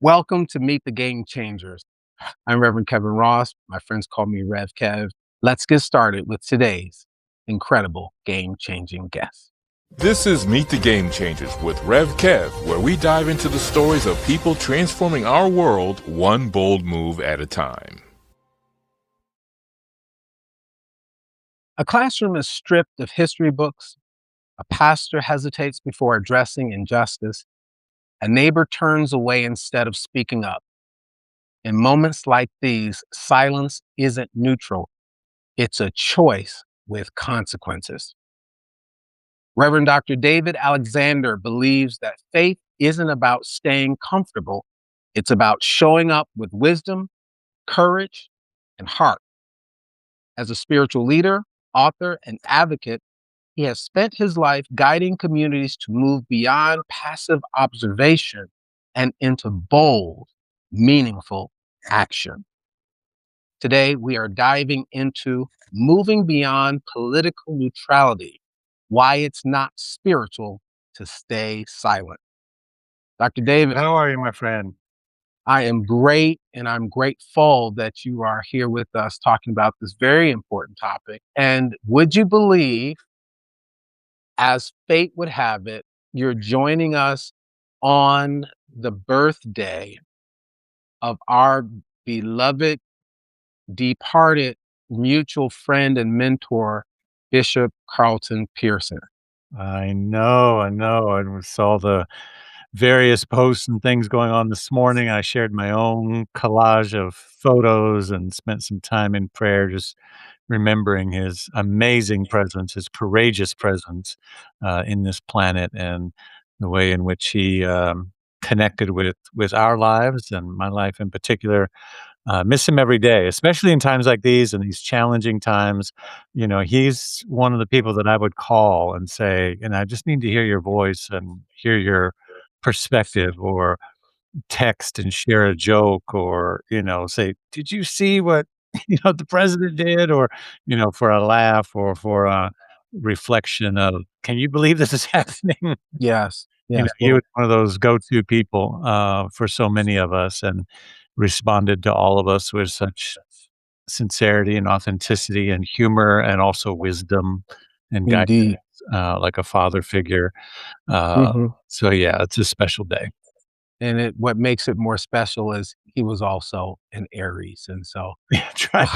Welcome to Meet the Game Changers. I'm Reverend Kevin Ross. My friends call me Rev Kev. Let's get started with today's incredible game changing guest. This is Meet the Game Changers with Rev Kev, where we dive into the stories of people transforming our world one bold move at a time. A classroom is stripped of history books. A pastor hesitates before addressing injustice. A neighbor turns away instead of speaking up. In moments like these, silence isn't neutral, it's a choice with consequences. Reverend Dr. David Alexander believes that faith isn't about staying comfortable, it's about showing up with wisdom, courage, and heart. As a spiritual leader, author, and advocate, he has spent his life guiding communities to move beyond passive observation and into bold, meaningful action. Today, we are diving into moving beyond political neutrality, why it's not spiritual to stay silent. Dr. David, How are you, my friend? I am great and I'm grateful that you are here with us talking about this very important topic. And would you believe, as fate would have it, you're joining us on the birthday of our beloved, departed mutual friend and mentor, Bishop Carlton Pearson. I know. I saw the various posts and things going on this morning. I shared my own collage of photos and spent some time in prayer, just remembering his amazing presence, his courageous presence in this planet, and the way in which he connected with our lives and my life in particular. Miss him every day, especially in times like these and these challenging times. You know, he's one of the people that I would call and say, I just need to hear your voice and hear your perspective, or text and share a joke, or, say, did you see what, the president did? Or, for a laugh or for a reflection of, can you believe this is happening? Yes, yes. He was one of those go-to people, for so many of us, and responded to all of us with such sincerity and authenticity and humor and also wisdom and guidance, Indeed. like a father figure. Mhm. So yeah, it's a special day. And what makes it more special is he was also an Aries, and so That's right.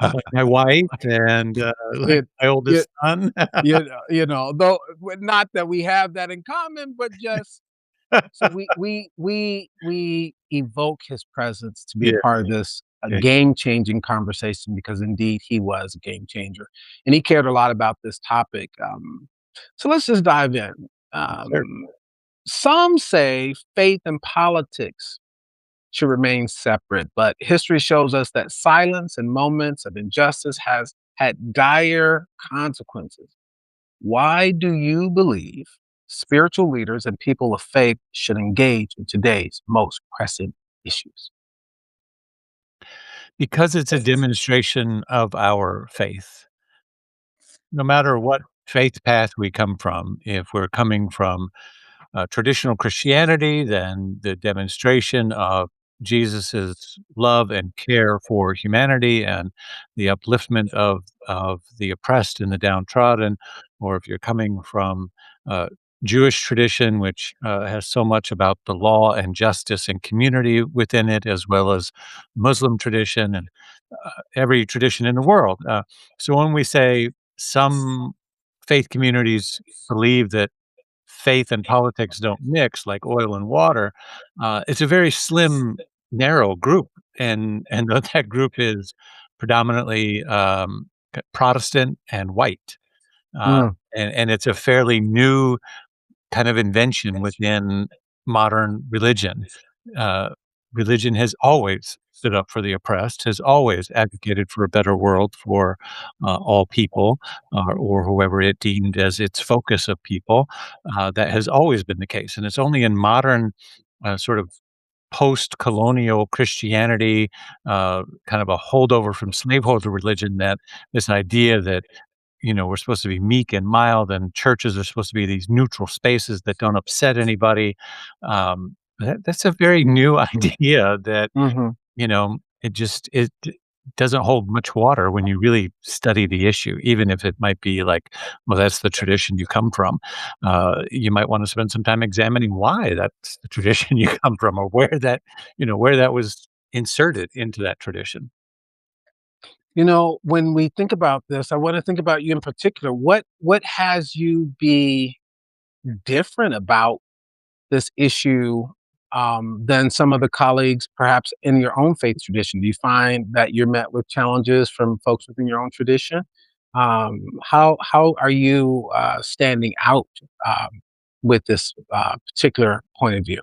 Like my wife and, like it my it oldest son. though not that we have that in common, but just so we evoke his presence to be a Yeah, part of this a yeah, game-changing conversation because indeed he was a game changer, and he cared a lot about this topic. So let's just dive in. sure. Um, some say faith and politics should remain separate, but history shows us that silence in moments of injustice has had dire consequences. Why do you believe spiritual leaders and people of faith should engage in today's most pressing issues? Because it's a demonstration of our faith. No matter what faith path we come from, if we're coming from traditional Christianity, then the demonstration of Jesus's love and care for humanity and the upliftment of the oppressed and the downtrodden, or if you're coming from uh, Jewish tradition, which has so much about the law and justice and community within it, as well as Muslim tradition and every tradition in the world. So when we say some faith communities believe that faith and politics don't mix like oil and water, it's a very slim, narrow group, and that group is predominantly Protestant and white, uh, Mm, and it's a fairly new kind of invention within modern religion. Uh, Religion has always stood up for the oppressed, has always advocated for a better world for all people, or whoever it deemed as its focus of people. That has always been the case. And it's only in modern sort of post colonial Christianity, kind of a holdover from slaveholder religion, that this idea that we're supposed to be meek and mild, and churches are supposed to be these neutral spaces that don't upset anybody. That's a very new idea that, Mhm. it doesn't hold much water when you really study the issue, even if it might be like, well, that's the tradition you come from. You might want to spend some time examining why that's the tradition you come from, or where that was inserted into that tradition. When we think about this, I wanna think about you in particular. What has you be different about this issue, than some of the colleagues perhaps in your own faith tradition? Do you find that you're met with challenges from folks within your own tradition? How are you, standing out, with this, particular point of view?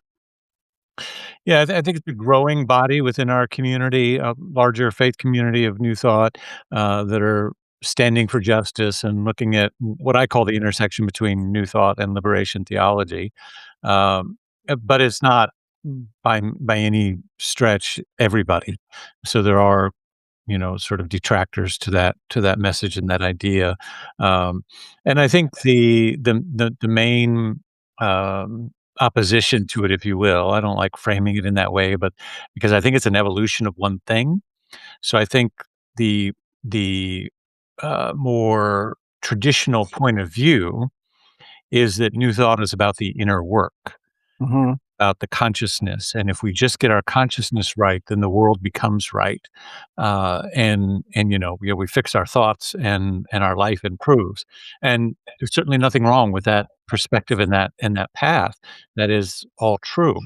Yeah, I think it's a growing body within our community, a larger faith community of New Thought, that are standing for justice and looking at what I call the intersection between New Thought and liberation theology. But it's not by any stretch everybody. So there are, sort of detractors to that message and that idea. Um, and I think the main opposition to it, if you will, I don't like framing it in that way, but because I think it's an evolution of one thing. So I think the the more traditional point of view is that New Thought is about the inner work, Mhm. about the consciousness, and if we just get our consciousness right, then the world becomes right, we fix our thoughts, and our life improves, and there's certainly nothing wrong with that perspective and that path. That is all true.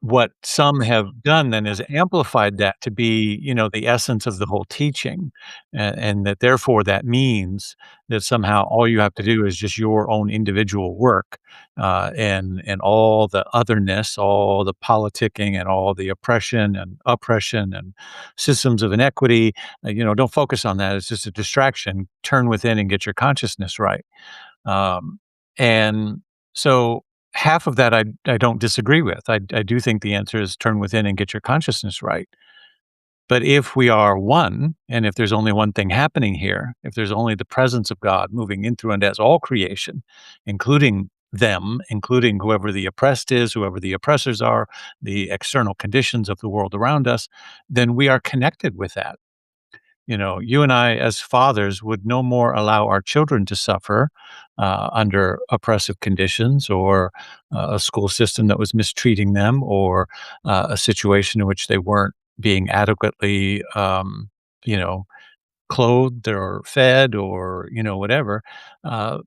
What some have done then is amplified that to be, the essence of the whole teaching, and that therefore that means that somehow all you have to do is just your own individual work, and all the otherness, all the politicking, and all the oppression and systems of inequity. Don't focus on that. It's just a distraction. Turn within and get your consciousness right. Um, and so half of that I don't disagree with. I do think the answer is turn within and get your consciousness right. But if we are one, and if there's only one thing happening here, if there's only the presence of God moving in through and as all creation, including them, including whoever the oppressed is, whoever the oppressors are, the external conditions of the world around us, then we are connected with that. You and I, as fathers, would no more allow our children to suffer under oppressive conditions, or a school system that was mistreating them, or a situation in which they weren't being adequately, you know, clothed or fed, or whatever. Uh,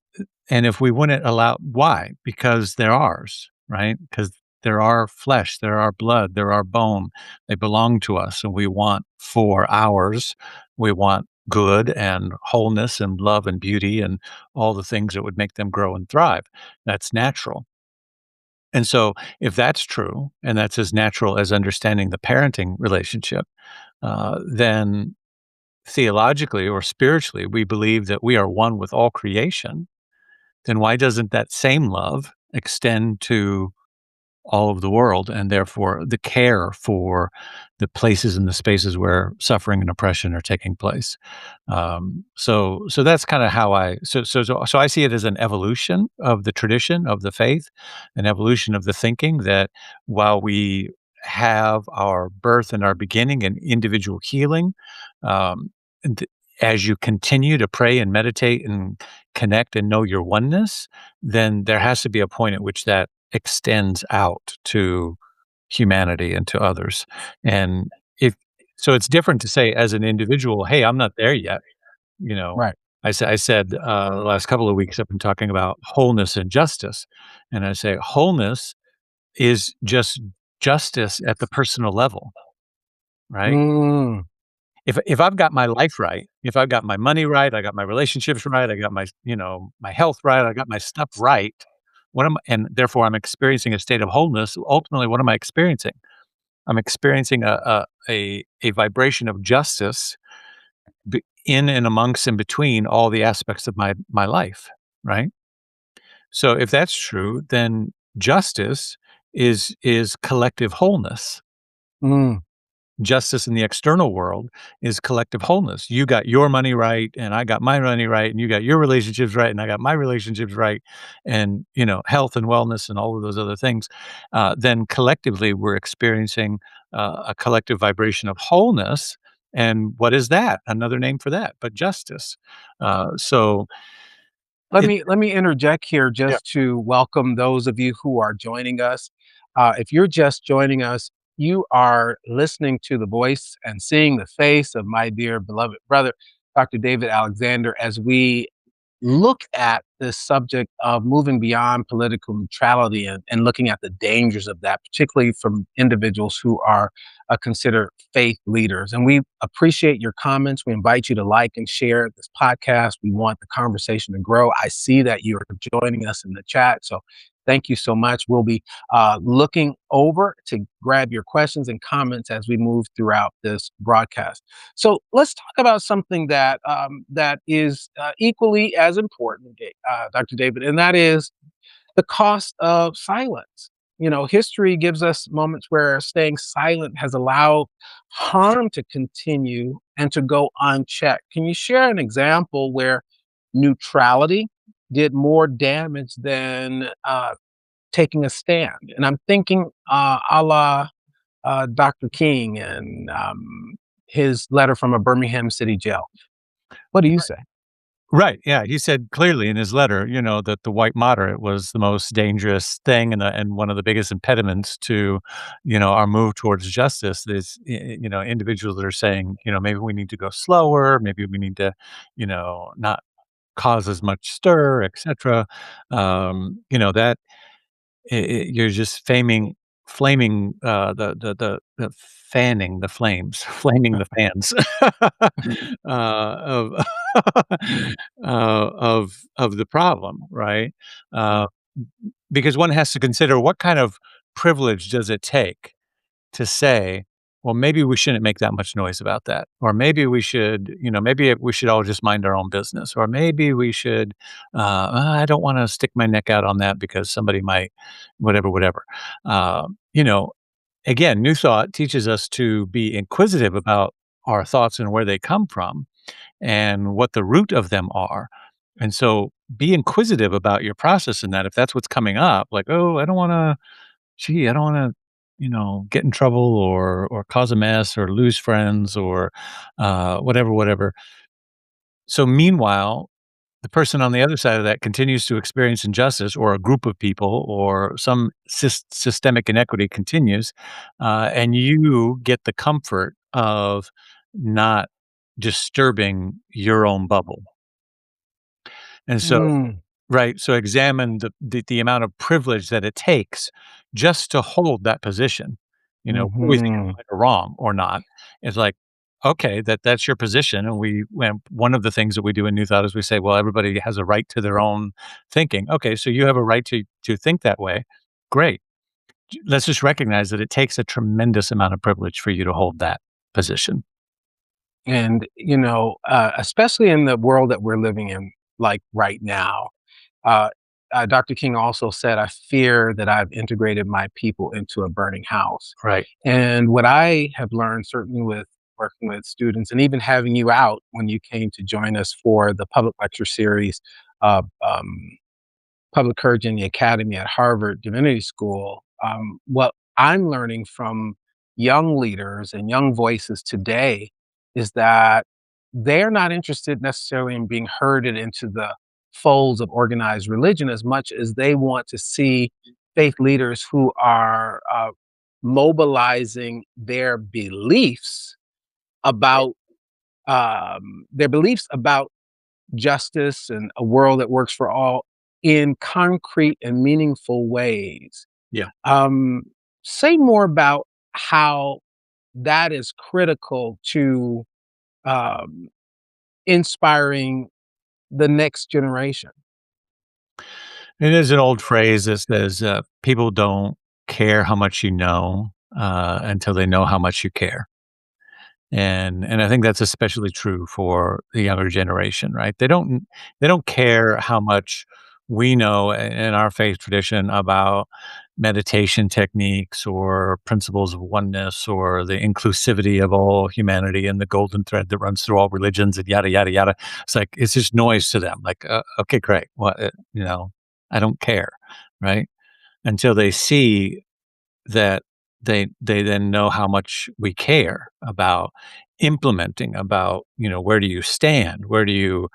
and if we wouldn't allow, why? Because they're ours, right? Because they're our flesh, they're our blood, they're our bone. They belong to us, and we want for ours. We want good and wholeness and love and beauty and all the things that would make them grow and thrive. That's natural. And so, if that's true, and that's as natural as understanding the parenting relationship, then theologically or spiritually, we believe that we are one with all creation. Then why doesn't that same love extend to all of the world, and therefore the care for the places and the spaces where suffering and oppression are taking place? So that's kind of how I see it as an evolution of the tradition of the faith, an evolution of the thinking that while we have our birth and our beginning and individual healing, um, and as you continue to pray and meditate and connect and know your oneness, then there has to be a point at which that extends out to humanity and to others. And if so, it's different to say as an individual, "Hey, I'm not there yet." You know, Right. I said the last couple of weeks I've been talking about wholeness and justice, and I say wholeness is just justice at the personal level, right? Mm. If I've got my life right, if I've got my money right, I got my relationships right, I got my health right, I got my stuff right, and therefore I'm experiencing a state of wholeness. Ultimately, what am I experiencing? I'm experiencing a vibration of justice in and amongst and between all the aspects of my life, right? So if that's true, then justice is collective wholeness. Mm. justice in the external world is collective wholeness. You got your money right, and I got my money right, and you got your relationships right, and I got my relationships right, and health and wellness and all of those other things. Then collectively, we're experiencing a collective vibration of wholeness. And what is that? Another name for that, but justice. So Let it, me let me interject here yeah, just to welcome those of you who are joining us. If you're just joining us, you are listening to the voice and seeing the face of my dear beloved brother, Dr. David Alexander, as we look at this subject of moving beyond political neutrality and looking at the dangers of that, particularly from individuals who are considered faith leaders. And we appreciate your comments. We invite you to like and share this podcast. We want the conversation to grow. I see that you're joining us in the chat. So thank you so much. We'll be looking over to grab your questions and comments as we move throughout this broadcast. So let's talk about something that is equally as important, Dr. David, and that is the cost of silence. History gives us moments where staying silent has allowed harm to continue and to go unchecked. Can you share an example where neutrality did more damage than taking a stand? And I'm thinking a la Dr. King and his letter from a Birmingham city jail. What do you say? right. Yeah, he said clearly in his letter, that the white moderate was the most dangerous thing and one of the biggest impediments to, our move towards justice. Is individuals that are saying, maybe we need to go slower, maybe we need to, not cause as much stir, etc. That you're just flaming the fanning the flames, flaming the fans of of the problem, right? Uh, because one has to consider what kind of privilege does it take to say, well, maybe we shouldn't make that much noise about that. Or maybe we should, maybe we should all just mind our own business. Or maybe we should, I don't want to stick my neck out on that because somebody might, whatever, whatever. Uh, you know, Again, New Thought teaches us to be inquisitive about our thoughts and where they come from and what the root of them are. And so be inquisitive about your process in that. If that's what's coming up, like, oh, I don't want to gee, I don't wanna, get in trouble or cause a mess or lose friends or, whatever, whatever. So meanwhile, the person on the other side of that continues to experience injustice or a group of people or some systemic inequity continues, and you get the comfort of not disturbing your own bubble. And so Mm, right, so examine the amount of privilege that it takes just to hold that position. Whether we think it's mhm. right or wrong or not, it's like, okay, that's your position, and one of the things that we do in New Thought is we say, well, everybody has a right to their own thinking. Okay, so you have a right to think that way. Great. Let's just recognize that it takes a tremendous amount of privilege for you to hold that position. And, especially in the world that we're living in, like right now, uh, Dr. King also said, I fear that I've integrated my people into a burning house. Right. And what I have learned, certainly with working with students and even having you out when you came to join us for the public lecture series, uh, um, public courage in the academy at Harvard Divinity School, what I'm learning from young leaders and young voices today is that they're not interested necessarily in being herded into the folds of organized religion as much as they want to see faith leaders who are mobilizing about their beliefs about justice and a world that works for all in concrete and meaningful ways. Yeah. Um, Say more about how that is critical to um, inspiring the next generation. It is an old phrase that says, people don't care how much you know, until they know how much you care. And I think that's especially true for the younger generation, right? They don't care how much we know in our faith tradition about, meditation techniques or principles of oneness or the inclusivity of all humanity and the golden thread that runs through all religions and yada yada yada. It's like it's just noise to them. Like, okay, great. What I don't care, right? Until they see that they then know how much we care about implementing, about, where do you stand? Where do you,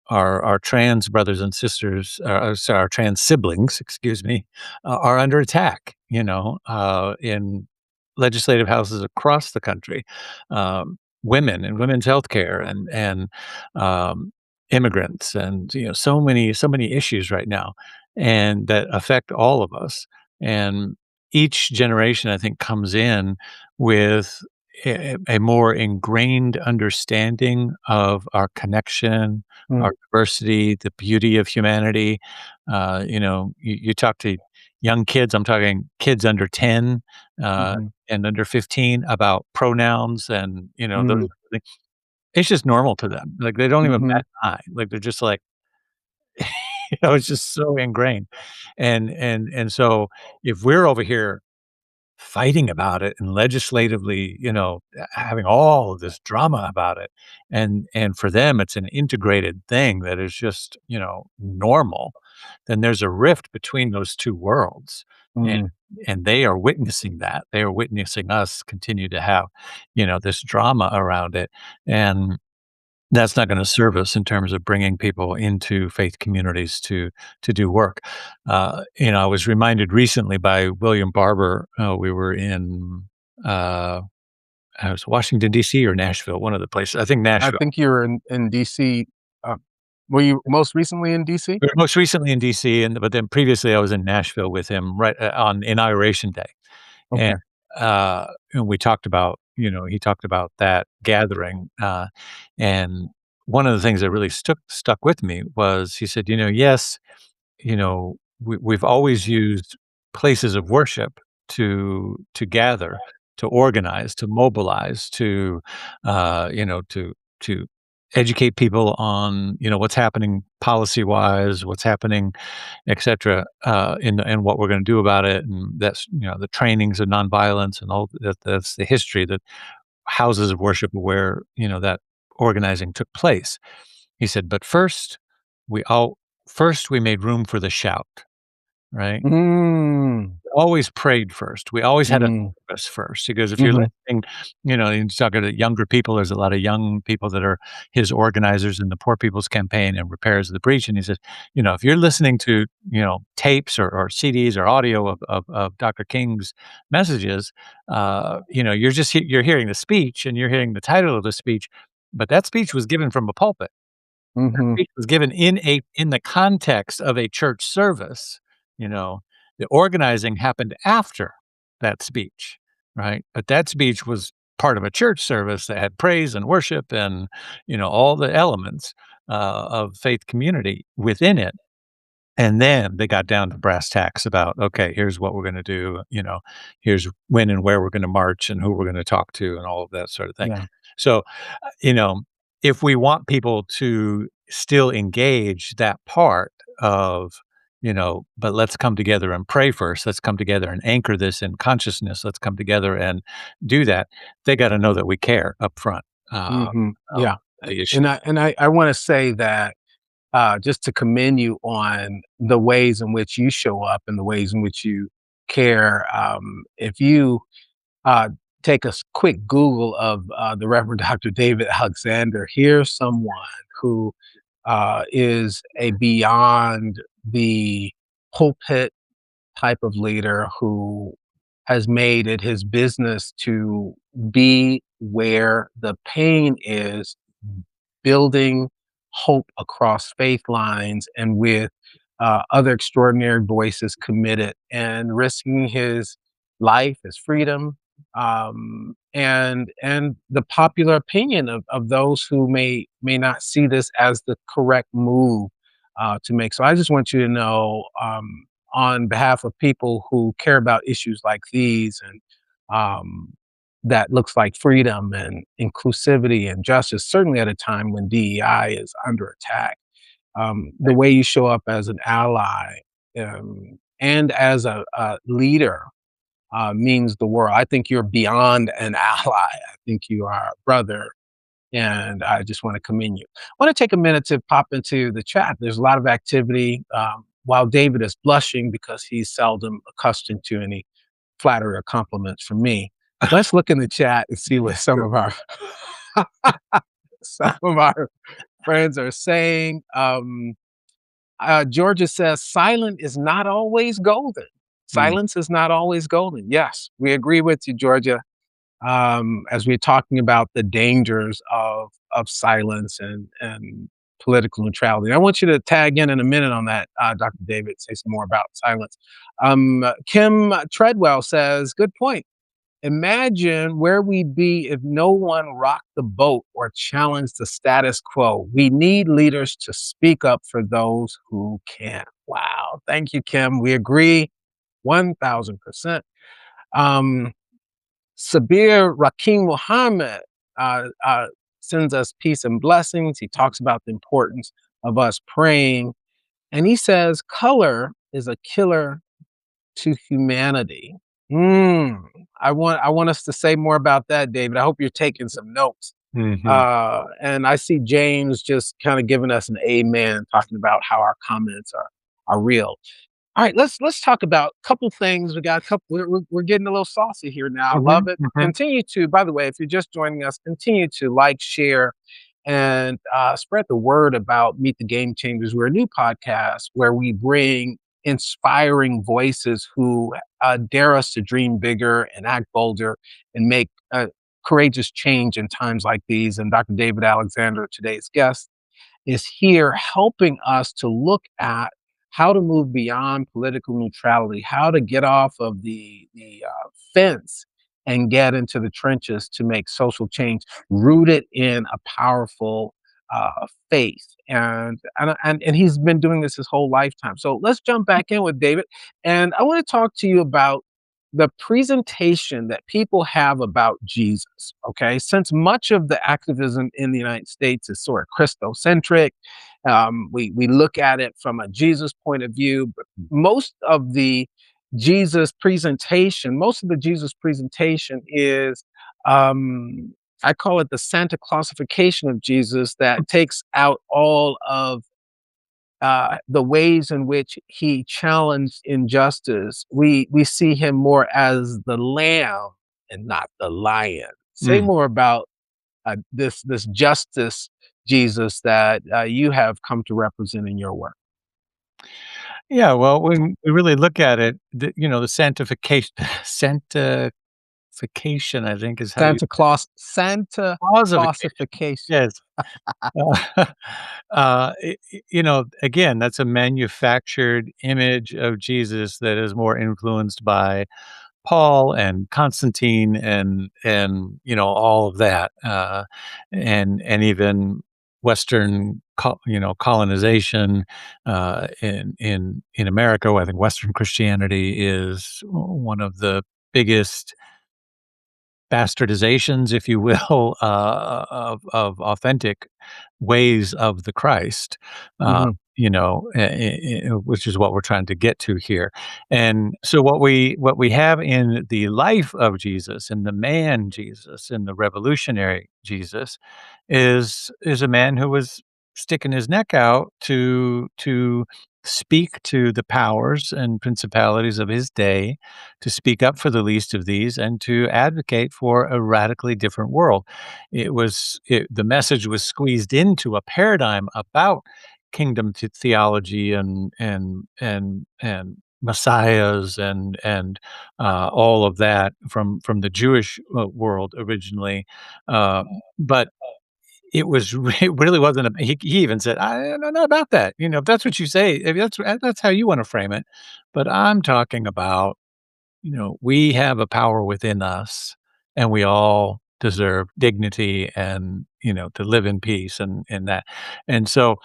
our trans brothers and sisters, sorry, our trans siblings, excuse me, are under attack, in legislative houses across the country. Women and women's healthcare and um, immigrants and so many issues right now and that affect all of us. And each generation, I think, comes in with a more ingrained understanding of our connection, Mm, our diversity, the beauty of humanity. You talk to young kids, I'm talking kids under 10 uh, mhm, and under 15 about pronouns and, those mm, things. It's just normal to them. Like, they don't even mhm, bat an eye. Like, they're just like, it's just so ingrained. And so if we're over here fighting about it and legislatively, having all of this drama about it. And for them, it's an integrated thing that is just, normal. Then there's a rift between those two worlds. And mm, and they are witnessing that. They are witnessing us continue to have, this drama around it. And that's not gonna serve us in terms of bringing people into faith communities to do work. I was reminded recently by William Barber, we were in, uh, it was Washington, DC or Nashville, one of the places, I think I Nashville. think you're in DC. uh, were you most recently in DC? We were most recently in DC, but then previously I was in Nashville with him right, on Inauguration Day. And, Okay. we talked about, he talked about that gathering, and one of the things that really stuck with me was he said, "Yes, we've always used places of worship to gather, to organize, to mobilize, to educate people on, what's happening policy-wise, what's happening, etcetera, and what we're gonna do about it, and that's, the trainings of nonviolence and all that's the history that houses of worship where, that organizing took place." He said, "But we all first we made room for the shout," right? Mm, Always prayed first. We always had a mm, service first. He goes, "If you're mhm, listening," he's talking to younger people, there's a lot of young people that are his organizers in the Poor People's Campaign and Repairs of the Breach, and he says, "If you're listening to, tapes or CDs or audio of Dr. King's messages, you're hearing the speech and you're hearing the title of the speech, but that speech was given from a pulpit. mhm, Speech was given in the context of a church service, you know, the organizing happened after that speech, right? But that speech was part of a church service that had praise and worship and, all the elements, of faith community within it. And then they got down to brass tacks about, okay, here's what we're gonna do, here's when and where we're gonna march and who we're gonna talk to and all of that sort of thing. yeah, So, you know, if we want people to still engage that part of, but let's come together and pray first. Let's come together and anchor this in consciousness. Let's come together and do that. They got to know that we care up front. mhm, Of yeah, the issue. and I wanna say that, just to commend you on the ways in which you show up and the ways in which you care. If you uh, take a quick Google of the Reverend Dr. David Alexander, here's someone who is a beyond the pulpit type of leader who has made it his business to be where the pain is, building hope across faith lines and with other extraordinary voices committed and risking his life, his freedom, and the popular opinion of those who may not see this as the correct move to make. So I just want you to know, on behalf of people who care about issues like these and um, that looks like freedom and inclusivity and justice, certainly at a time when DEI is under attack. The way you show up as an ally, and as a leader means the world. I think you're beyond an ally. I think you are a brother, and I just want to commend you. I want to take a minute to pop into the chat. There's a lot of activity. While David is blushing because he's seldom accustomed to any flattery or compliments from me, let's look in the chat and see what some of our some of our friends are saying. Georgia says, "Silent is not always golden. Mm, Silence is not always golden." Yes, we agree with you, Georgia. As we're talking about the dangers of silence and political neutrality. I want you to tag in a minute on that, Dr. David. Say some more about silence. Kim Treadwell says, "Good point. Imagine where we'd be if no one rocked the boat or challenged the status quo. We need leaders to speak up for those who can't." Wow. Thank you, Kim. We agree 1000%. Um, Sabir Rakim Muhammad sends us peace and blessings. He talks about the importance of us praying. And he says, color is a killer to humanity. Mm, I want us to say more about that, David. I hope you're taking some notes. mhm. And I see James just kind of giving us an amen, talking about how our comments are real. All right, let's talk about a couple things. We got a couple. We're getting a little saucy here now. I love Mhm, it. mhm. Continue to, by the way, if you're just joining us, continue to like, share, and spread the word about Meet the Game Changers. We're a new podcast where we bring inspiring voices who dare us to dream bigger and act bolder and make courageous change in times like these. And Dr. David Alexander, today's guest, is here helping us to look at how to move beyond political neutrality, how to get off of the fence and get into the trenches to make social change rooted in a powerful faith. And he's been doing this his whole lifetime. So let's jump back in with David, and I want to talk to you about the presentation that people have about Jesus. Okay, since much of the activism in the United States is sort of Christocentric, we look at it from a Jesus point of view, but most of the Jesus presentation is, um, I call it the Santa Clausification of Jesus, that takes out all of the ways in which he challenged injustice. We see him more as the lamb and not the lion. Say Mm. more about this justice Jesus that you have come to represent in your work. Yeah, well, when we really look at it, the sanctification, I think is how you Santa clausification. Clausification. Yes. Again, that's a manufactured image of Jesus that is more influenced by Paul and Constantine and all of that, and even Western colonization, in America. I think Western Christianity is one of the biggest bastardizations, if you will, of authentic ways of the Christ, uh, Mhm. which is what we're trying to get to here. And so what we have in the life of Jesus and the man Jesus and the revolutionary Jesus is a man who was sticking his neck out to speak to the powers and principalities of his day, to speak up for the least of these, and to advocate for a radically different world. The message was squeezed into a paradigm about kingdom theology and messiahs and all of that from the Jewish world originally, uh, but it really wasn't he even said, "I don't know about that, if that's what you say, if that's how you wanna frame it, but I'm talking about, we have a power within us, and we all deserve dignity and, to live in peace and that." And so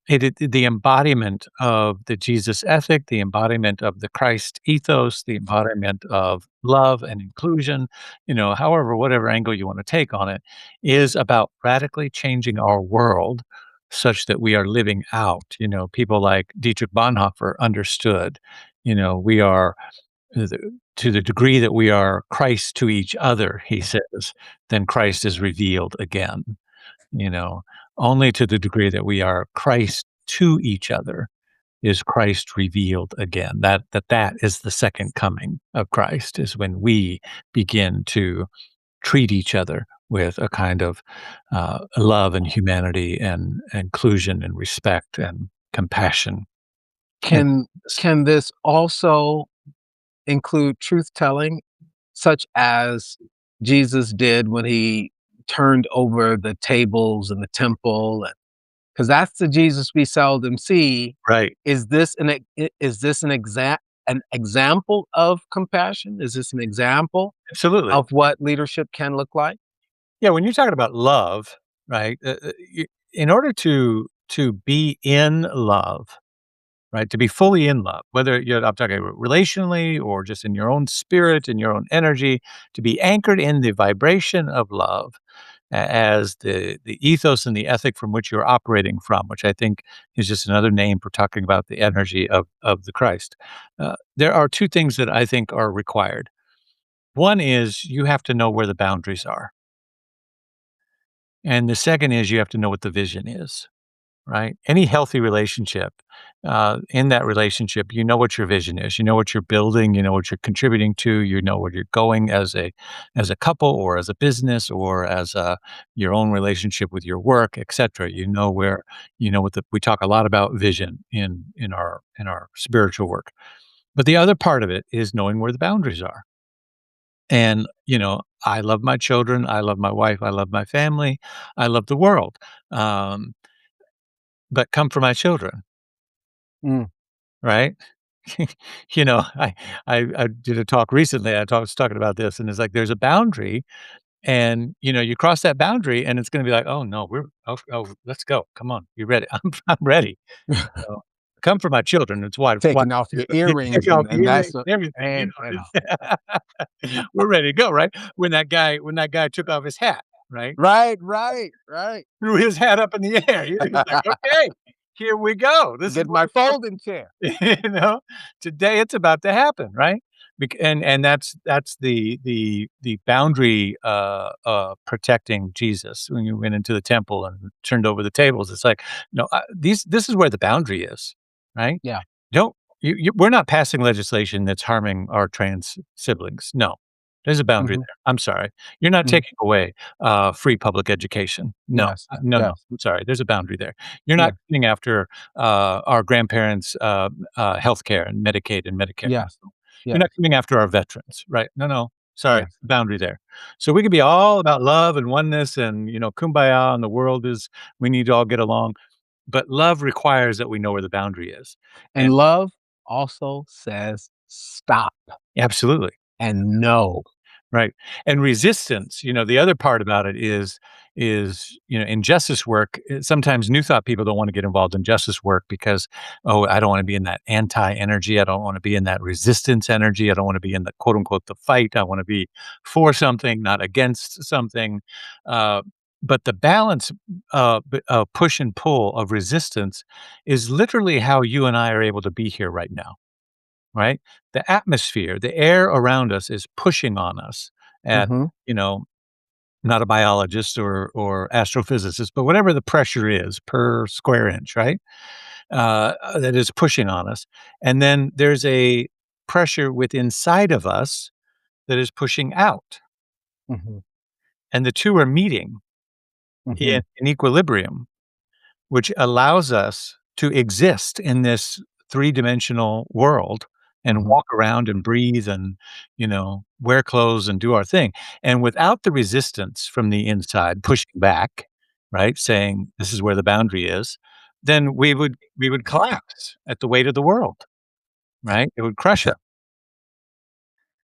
the embodiment of the Jesus ethic, the embodiment of the Christ ethos, the embodiment of love and inclusion, however, whatever angle you wanna take on it, is about radically changing our world such that we are living out. People like Dietrich Bonhoeffer understood We are to the degree that we are Christ to each other, he says, then Christ is revealed again. You know, only to the degree that we are Christ to each other is Christ revealed again. That is the second coming of Christ, is when we begin to treat each other with a kind of love and humanity and inclusion and respect and compassion. And Can can this also include truth telling, such as Jesus did when he turned over the tables in the temple? Because that's the Jesus we seldom see. right, Is this an example of compassion? Is this an example absolutely. of what leadership can look like? Yeah, when you're talking about love, right? In order to be in love, right? To be fully in love, whether I'm talking relationally or just in your own spirit, in your own energy, to be anchored in the vibration of love as the ethos and the ethic from which you're operating from, which I think is just another name for talking about the energy of the Christ. There are two things that I think are required. One is you have to know where the boundaries are. And the second is you have to know what the vision is. Right? Any healthy relationship, in that relationship, you know what your vision is. You know what you're building. You know what you're contributing to. You know where you're going as a couple, or as a business, or as your own relationship with your work, etc. You know where you know what the we talk a lot about vision in our spiritual work. But the other part of it is knowing where the boundaries are. And I love my children. I love my wife. I love my family. I love the world. Um, but come for my children. Mm, Right? You know, I did a talk recently, was talking about this, and it's like there's a boundary, and, you cross that boundary, and it's gonna be like, "Oh, no, let's go. Come on. You ready? I'm ready." So, come for my children. It's why taking off your you earrings take off and that's earrings and everything, and We're ready to go, right? When that guy took off his hat, right? right, right, right. Threw his hat up in the air. He was like, "Okay, here we go. This is Get what my we're folding chair. you know, today it's about to happen, right? And that's the boundary protecting Jesus when you went into the temple and turned over the tables. It's like, no, this is where the boundary is, right? Yeah. Don't we're not passing legislation that's harming our trans siblings. No, there's a boundary Mhm, there. I'm sorry, you're not mhm. taking away free public education. No, Yes, no. yes, I'm sorry. There's a boundary there. You're not yes, coming after our grandparents' healthcare and Medicaid and Medicare. yes, You're not yes, coming after our veterans, right? No, no. Sorry, yes. boundary there. So we could be all about love and oneness and kumbaya, and the world is we need to all get along. But love requires that we know where the boundary is. And And love also says stop absolutely. and no. Right. And resistance, the other part about it is in justice work, sometimes new thought people don't want to get involved in justice work because, oh, I don't want to be in that anti energy. I don't want to be in that resistance energy. I don't want to be in the quote unquote the fight. I want to be for something, not against something. Uh, but the balance, push and pull of resistance is literally how you and I are able to be here right now, right? The atmosphere, the air around us is pushing on us at, Mhm, you know, not a biologist or astrophysicist, but whatever the pressure is per square inch, right? That is pushing on us. And then there's a pressure within inside of us that is pushing out. mhm, And the two are meeting in mhm, an equilibrium, which allows us to exist in this three-dimensional world and mhm. walk around and breathe and, wear clothes and do our thing. And without the resistance from the inside pushing back, right, saying, "This is where the boundary is," then we would collapse at the weight of the world, right? It would crush us.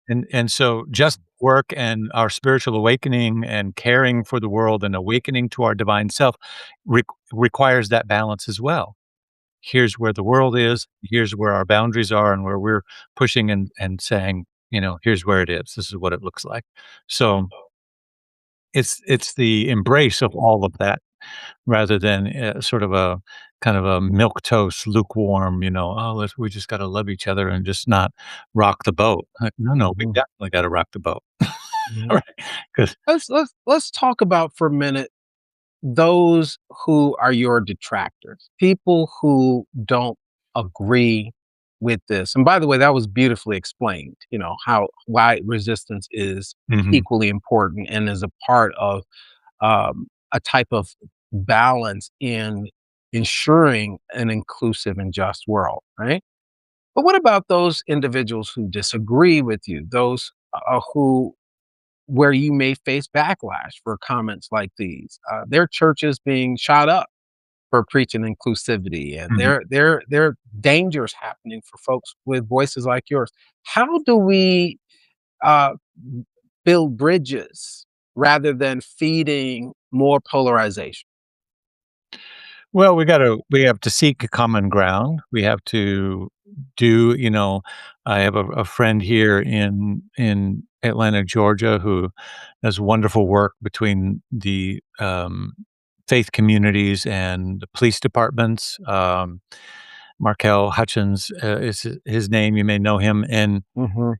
And so just work and our spiritual awakening and caring for the world and awakening to our divine self requires that balance as well. Here's where the world is, here's where our boundaries are, and where we're pushing and saying, here's where it is. This is what it looks like. So it's the embrace of all of that. rather than sort of a kind of a milk toast, lukewarm, oh, we just got to love each other and just not rock the boat. No, no, we Mhm, definitely got to rock the boat. mhm. Right. Because, Let's talk about for a minute those who are your detractors, people who don't agree with this. And by the way, that was beautifully explained, how why resistance is equally important and is a part of a type of balance in ensuring an inclusive and just world, right? But what about those individuals who disagree with you, those who where you may face backlash for comments like these? Their churches being shot up for preaching inclusivity, and there are dangers happening for folks with voices like yours. How do we uh, build bridges rather than feeding more polarization? well, we have to seek a common ground. We have to I have a friend here in Atlanta, Georgia, who does wonderful work between the faith communities and the police departments. Markel Hutchins is his name. You may know him, and Hmm.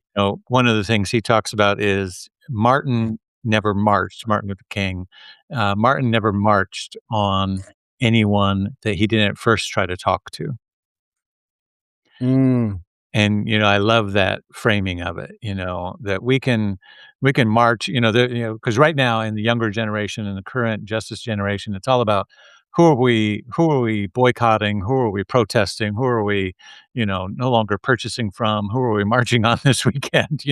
one of the things he talks about is Martin never marched, Martin Luther King. Martin never marched on anyone that he didn't first try to talk to. Mm, And, I love that framing of it, that we can march, because right now in the younger generation and the current justice generation, it's all about who are we boycotting, who are we protesting, who are we, no longer purchasing from, who are we marching on this weekend,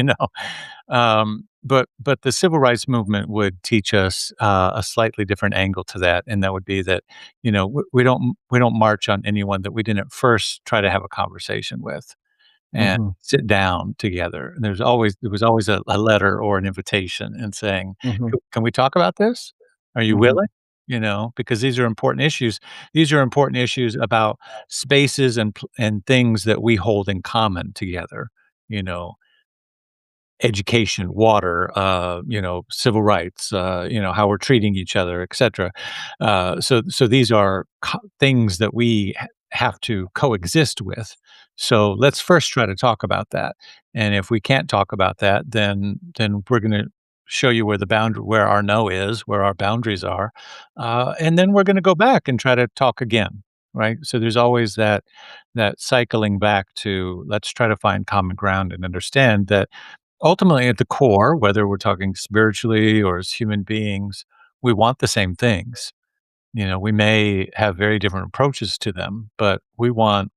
but the civil rights movement would teach us a slightly different angle to that, and that would be that, we don't march on anyone that we didn't first try to have a conversation with and mhm, sit down together. And there was always a letter or an invitation and saying, mhm, Can we talk about this? Are you mhm, willing?" Because these are important issues. These are important issues about spaces and things that we hold in common together. You know, education, water, civil rights, how we're treating each other, etc. So these are things that we have to coexist with. So let's first try to talk about that. And if we can't talk about that, then we're going to show you where our no is, where our boundaries are, and then we're going to go back and try to talk again. Right. So there's always that cycling back to let's try to find common ground and understand that ultimately, at the core, whether we're talking spiritually or as human beings, we want the same things. We may have very different approaches to them, but we want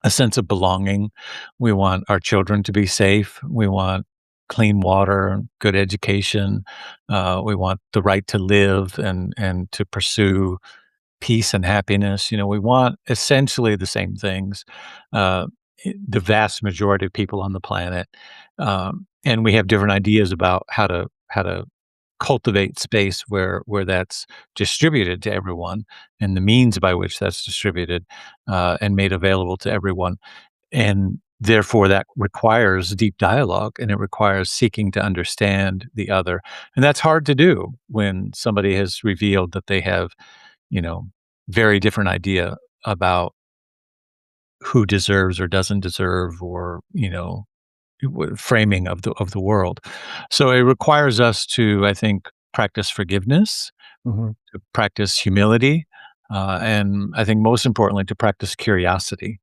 a sense of belonging. We want our children to be safe. We want clean water, good education. We want the right to live and to pursue peace and happiness. We want essentially the same things. Uh, the vast majority of people on the planet, and we have different ideas about how to cultivate space where that's distributed to everyone, and the means by which that's distributed and made available to everyone. And therefore, that requires deep dialogue and it requires seeking to understand the other. And that's hard to do when somebody has revealed that they have you know, very different idea about who deserves or doesn't deserve or, framing of the world. So it requires us to, I think, practice forgiveness, mhm. to practice humility, and I think most importantly, to practice curiosity.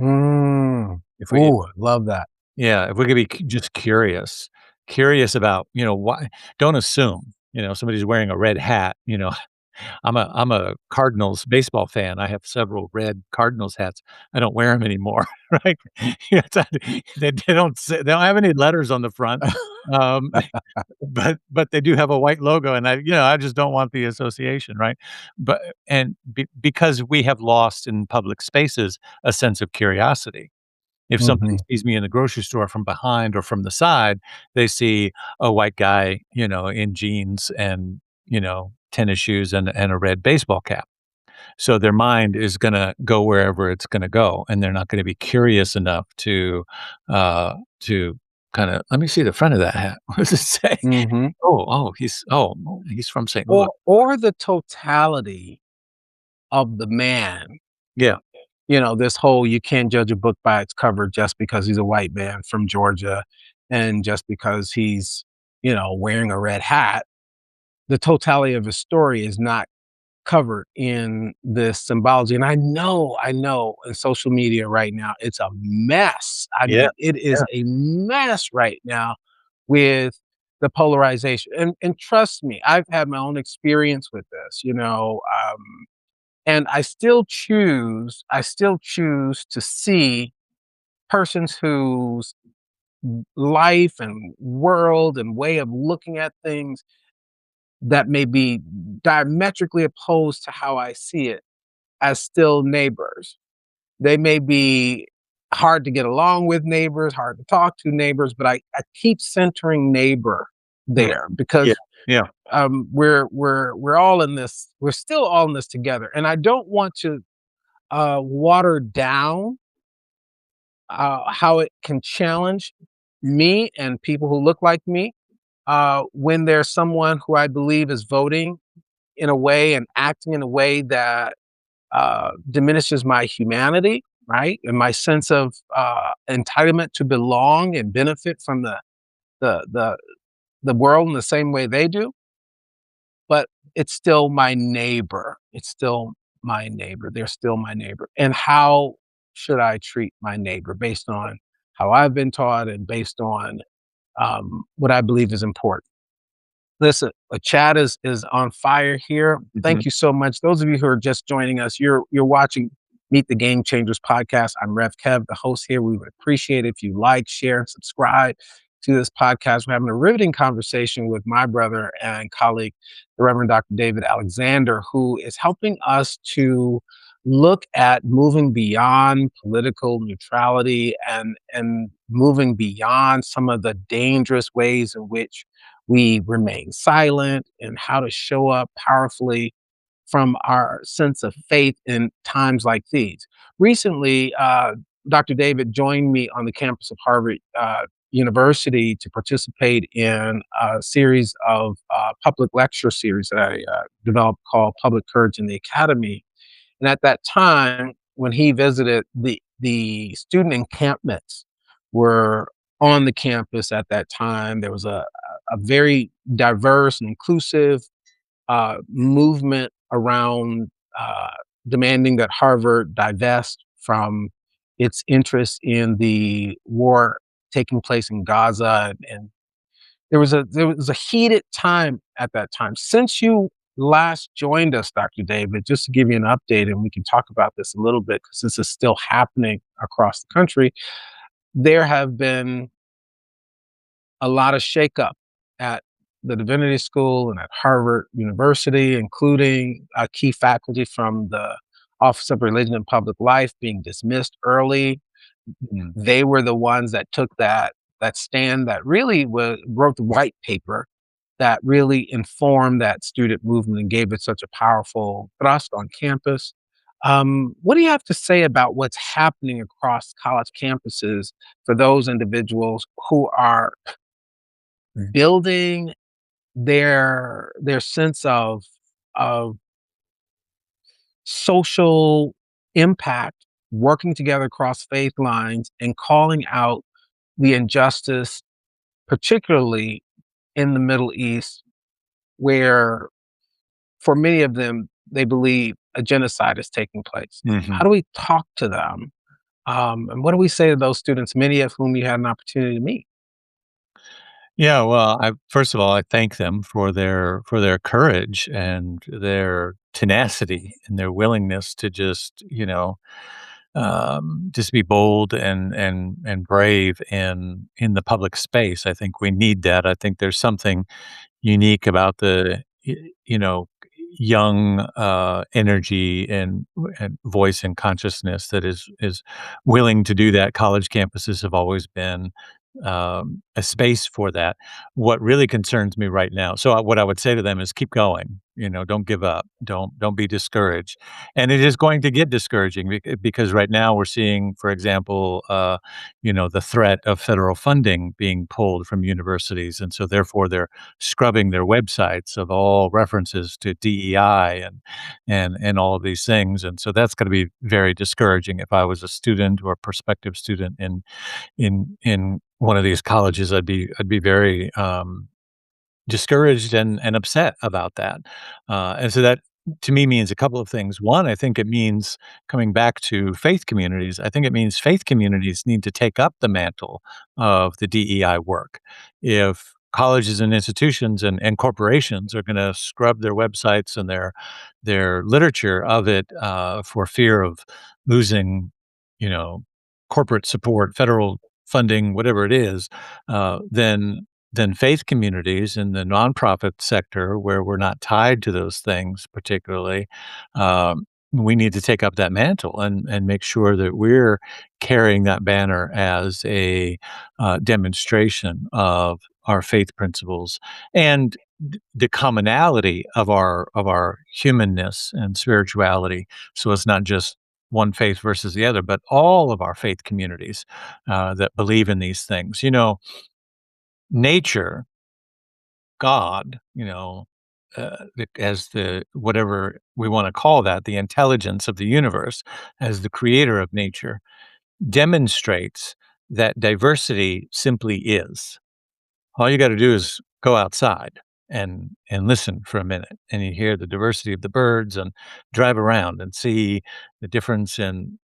Mm. If we Ooh, love that. Yeah, if we could be just curious about, why don't assume, somebody's wearing a red hat, I'm a Cardinals baseball fan. I have several red Cardinals hats. I don't wear them anymore, right? Yeah, they don't have any letters on the front, um, but they do have a white logo, and I just don't want the association, right? But because we have lost in public spaces a sense of curiosity. If somebody Mhm, sees me in the grocery store from behind or from the side, they see a white guy, in jeans and, tennis shoes and a red baseball cap. So their mind is gonna go wherever it's gonna go, and they're not gonna be curious enough to kinda, "Let me see the front of that hat. What does it say?" Mhm. He's from St. Louis. Or the totality of the man. Yeah, This whole you can't judge a book by its cover just because he's a white man from Georgia and just because he's, wearing a red hat. The totality of his story is not covered in this symbology. And I know in social media right now, it's a mess. I yeah, mean, it is yeah. a mess right now with the polarization. And trust me, I've had my own experience with this, and I still choose to see persons whose life and world and way of looking at things that may be diametrically opposed to how I see it as still neighbors. They may be hard to get along with neighbors, hard to talk to neighbors, but I keep centering neighbor Mm, there yeah, because yeah. we're all in this. We're still all in this together, and I don't want to water down how it can challenge me and people who look like me when there's someone who I believe is voting in a way and acting in a way that diminishes my humanity, right, and my sense of entitlement to belong and benefit from the the the world in the same way they do. But it's still my neighbor. It's still my neighbor. They're still my neighbor. And how should I treat my neighbor based on how I've been taught and based on what I believe is important? Listen, the chat is on fire here. Mhm. Thank you so much. Those of you who are just joining us, you're watching Meet the Game Changers podcast. I'm Rev Kev, the host here. We would appreciate it if you like, share, and subscribe to this podcast. We're having a riveting conversation with my brother and colleague, the Reverend Dr. David Alexander, who is helping us to look at moving beyond political neutrality and moving beyond some of the dangerous ways in which we remain silent and how to show up powerfully from our sense of faith in times like these. Recently, Dr. David joined me on the campus of Harvard University to participate in a series of public lecture series that I developed called Public Courage in the Academy. And at that time, when he visited, the student encampments were on the campus at that time. There was a very diverse and inclusive movement around demanding that Harvard divest from its interest in the war taking place in Gaza, and there was a heated time at that time. Since you last joined us, Dr. David, just to give you an update, and we can talk about this a little bit because this is still happening across the country. There have been a lot of shakeup at the Divinity School and at Harvard University, including key faculty from the Office of Religion and Public Life being dismissed early. Mm. They were the ones that took that stand that really wrote the white paper that really informed that student movement and gave it such a powerful thrust on campus. What do you have to say about what's happening across college campuses for those individuals who are building their sense of social impact, working together across faith lines and calling out the injustice, particularly in the Middle East, where for many of them, they believe a genocide is taking place. Mhm. How do we talk to them? And what do we say to those students, many of whom you had an opportunity to meet? Yeah, well, I first of all, I thank them for their courage and their tenacity and their willingness to just be bold and brave in the public space. I think we need that. I think there's something unique about you know, young energy and voice and consciousness that is willing to do that. College campuses have always been a space for that. What really concerns me right now, so what I would say to them is keep going. Don't give up. Don't be discouraged. And it is going to get discouraging because right now we're seeing, for example, the threat of federal funding being pulled from universities, and so therefore they're scrubbing their websites of all references to DEI and all of these things. And so that's going to be very discouraging. If I was a student or a prospective student in one of these colleges, I'd be very discouraged and upset about that. And so that to me means a couple of things. One, I think it means coming back to faith communities. I think it means faith communities need to take up the mantle of the DEI work. If colleges and institutions and corporations are going to scrub their websites and their literature of it for fear of losing, you know, corporate support, federal funding, whatever it is, then faith communities in the nonprofit sector, where we're not tied to those things particularly, we need to take up that mantle and make sure that we're carrying that banner as a demonstration of our faith principles and the commonality of our humanness and spirituality. So it's not just one faith versus the other, but all of our faith communities that believe in these things. Nature, God, as the whatever we want to call that, the intelligence of the universe, as the creator of nature, demonstrates that diversity simply is. All you got to do is go outside and listen for a minute, and you hear the diversity of the birds, and drive around and see the difference in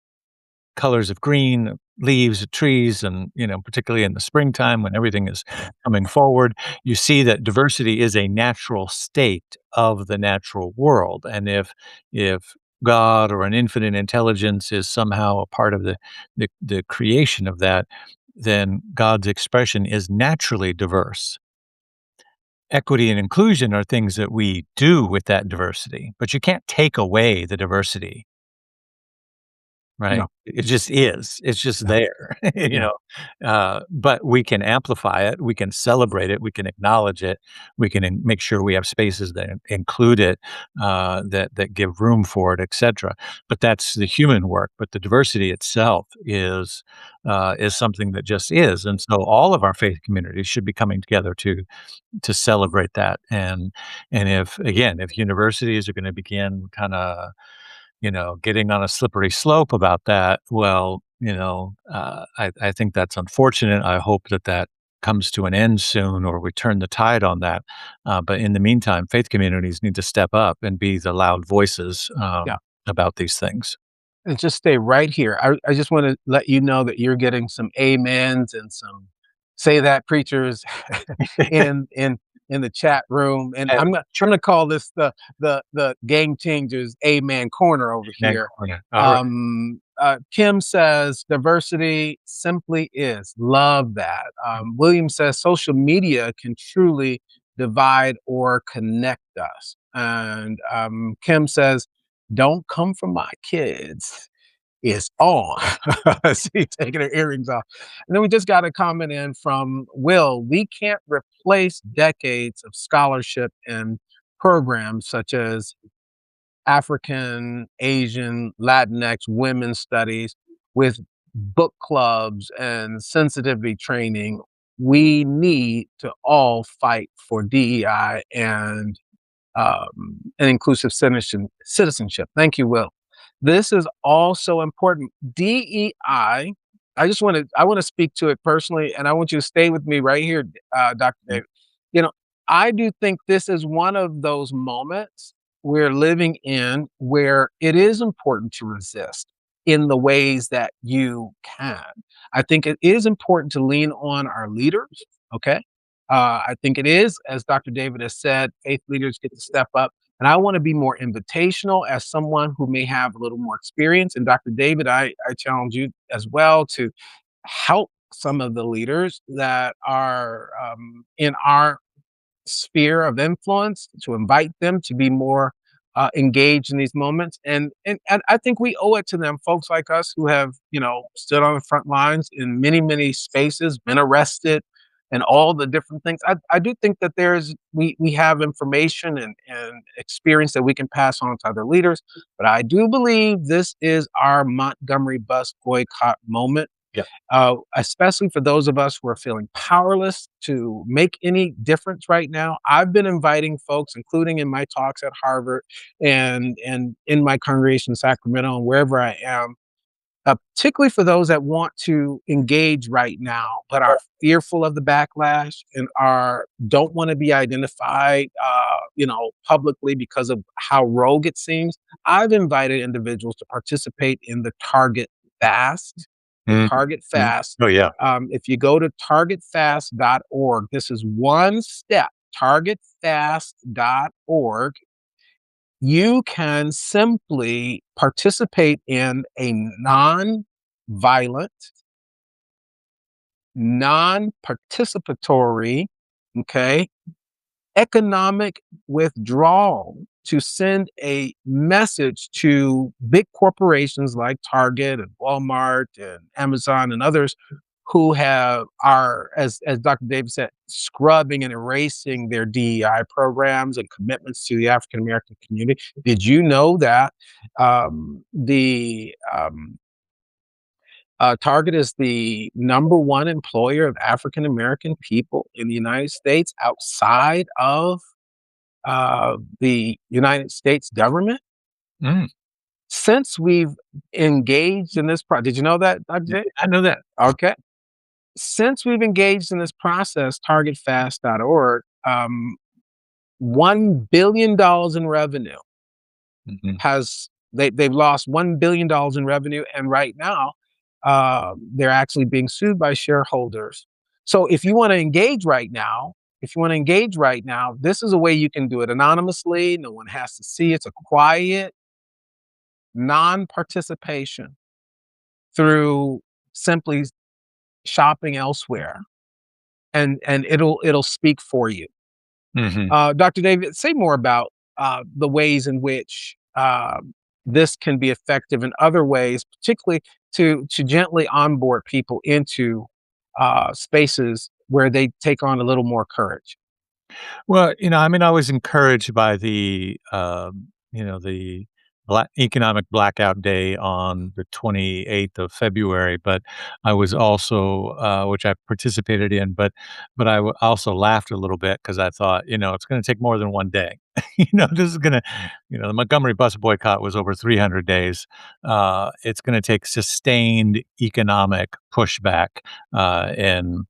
colors of green, leaves of trees, and, particularly in the springtime when everything is coming forward, you see that diversity is a natural state of the natural world. And if God or an infinite intelligence is somehow a part of the creation of that, then God's expression is naturally diverse. Equity and inclusion are things that we do with that diversity, but you can't take away the diversity. Right? No, It just is. It's just yeah, there, yeah. but we can amplify it, we can celebrate it, we can acknowledge it, we can make sure we have spaces that include it, that give room for it, etcetera. But that's the human work, but the diversity itself is something that just is, and so all of our faith communities should be coming together to celebrate that. And if, again, if universities are gonna begin kinda getting on a slippery slope about that, well, I think that's unfortunate. I hope that that comes to an end soon, or we turn the tide on that. But in the meantime, faith communities need to step up and be the loud voices Yeah. about these things. And just stay right here. I just wanna let you know that you're getting some amens and some say that preachers in in in the chat room, and Uh, I'm gonna call this the Game Changers Amen Corner over Man here. corner. All right. Kim says, "Diversity simply is." Love that. William says, "Social media can truly divide or connect us." And, Kim says, "Don't come for my kids." Is on. She's taking her earrings off. And then we just got a comment in from Will. We can't replace decades of scholarship and programs such as African, Asian, Latinx, women's studies with book clubs and sensitivity training. We need to all fight for DEI and inclusive citizenship. Thank you, Will. This is also important. DEI. I want to speak to it personally, and I want you to stay with me right here, Dr. Mm. David. You know, I do think this is one of those moments we're living in where it is important to resist in the ways that you can. I think it is important to lean on our leaders. Okay, I think it is, as Dr. David has said, faith leaders get to step up. And I want to be more invitational as someone who may have a little more experience. And Dr. David, I challenge you as well to help some of the leaders that are in our sphere of influence, to invite them to be more engaged in these moments. And I think we owe it to them, folks like us who have, stood on the front lines in many, many spaces, been arrested, and all the different things. I do think that we have information and experience that we can pass on to other leaders, but I do believe this is our Montgomery bus boycott moment, Yeah. especially for those of us who are feeling powerless to make any difference right now. I've been inviting folks, including in my talks at Harvard and in my congregation in Sacramento and wherever I am, particularly for those that want to engage right now, but are fearful of the backlash and are don't want to be identified, publicly because of how rogue it seems. I've invited individuals to participate in the Target Fast. The Mhm. Target Mhm. Fast. Oh, yeah. If you go to targetfast.org, this is one step. Targetfast.org, you can simply participate in a non-violent, non-participatory, okay, economic withdrawal to send a message to big corporations like Target and Walmart and Amazon and others who are, as Dr. Davis said, scrubbing and erasing their DEI programs and commitments to the African American community. Did you know that the Target is the number one employer of African American people in the United States outside of the United States government? Mm. Since we've engaged in this did you know that, Dr. J? I know that. Okay. Since we've engaged in this process, targetfast.org, $1 billion in revenue Mhm. they've lost $1 billion in revenue, and right now, they're actually being sued by shareholders. So if you want to engage right now, this is a way you can do it anonymously. No one has to see. It's a quiet non-participation through simply shopping elsewhere, and it'll speak for you. Mhm. Dr. David, say more about the ways in which this can be effective in other ways, particularly to gently onboard people into spaces where they take on a little more courage. Well, I mean, I was encouraged by the economic blackout day on the 28th of February, but I was also, which I participated in, but also laughed a little bit because I thought, it's going to take more than one day. This is going to, the Montgomery bus boycott was over 300 days. It's going to take sustained economic pushback and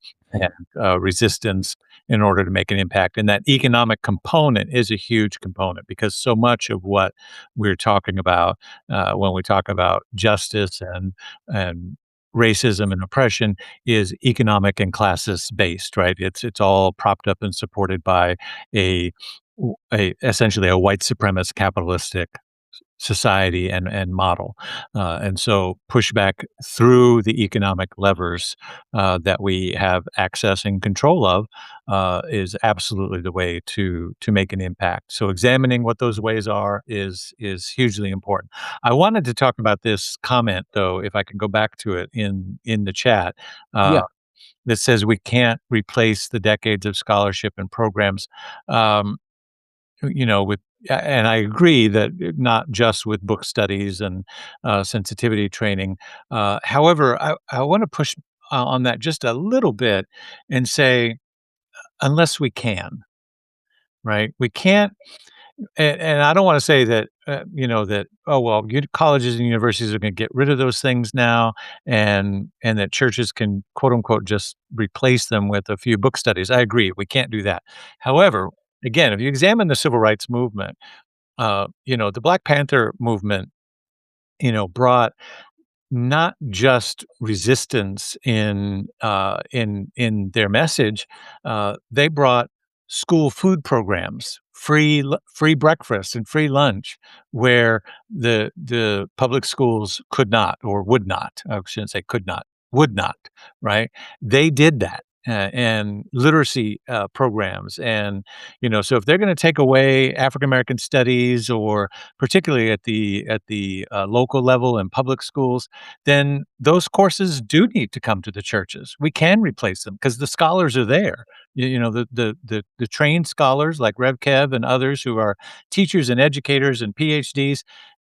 resistance in order to make an impact. And that economic component is a huge component because so much of what we're talking about when we talk about justice and racism and oppression is economic and classist based, right? It's all propped up and supported by a essentially a white supremacist capitalistic society and model. And so pushback through the economic levers that we have access and control of is absolutely the way to make an impact. So examining what those ways are is hugely important. I wanted to talk about this comment though, if I can go back to it in the chat. Yeah, Uh, that says we can't replace the decades of scholarship and programs. Um, with and I agree that not just with book studies and sensitivity training. However, I want to push on that just a little bit and say, unless we can, right? We can't, and I don't want to say that, that, oh, well, colleges and universities are going to get rid of those things now and that churches can, quote unquote, just replace them with a few book studies. I agree. We can't do that. However, again, if you examine the civil rights movement, the Black Panther movement, brought not just resistance in their message, they brought school food programs, free breakfast and free lunch, where the public schools could not or would not. I shouldn't say could not, would not. Right? They did that. and literacy programs. And, so if they're going to take away African American studies, or particularly at the local level in public schools, then those courses do need to come to the churches. We can replace them because the scholars are there. The trained scholars like Rev Kev and others who are teachers and educators and PhDs.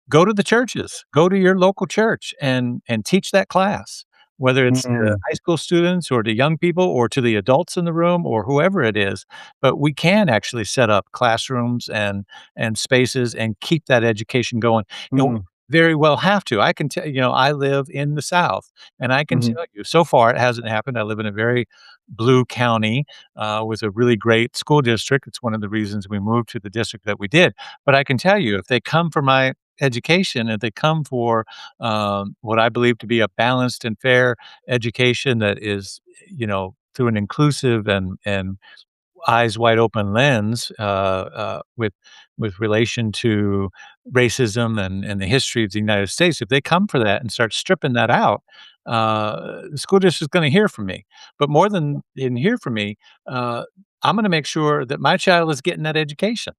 Go to the churches, go to your local church and teach that class, whether it's to Mm, high school students or to young people or to the adults in the room or whoever it is. But we can actually set up classrooms and spaces and keep that education going, and we mm, very well have to. I can tell I live in the South, and I can mhm. tell you, so far, it hasn't happened. I live in a very blue county, with a really great school district. It's one of the reasons we moved to the district that we did. But I can tell you, if they come for my education, if they come for what I believe to be a balanced and fair education that is, through an inclusive and eyes wide open lens, with relation to racism and the history of the United States. If they come for that and start stripping that out, the school district is going to hear from me. But more than hear from me, uh, I'm going to make sure that my child is getting that education.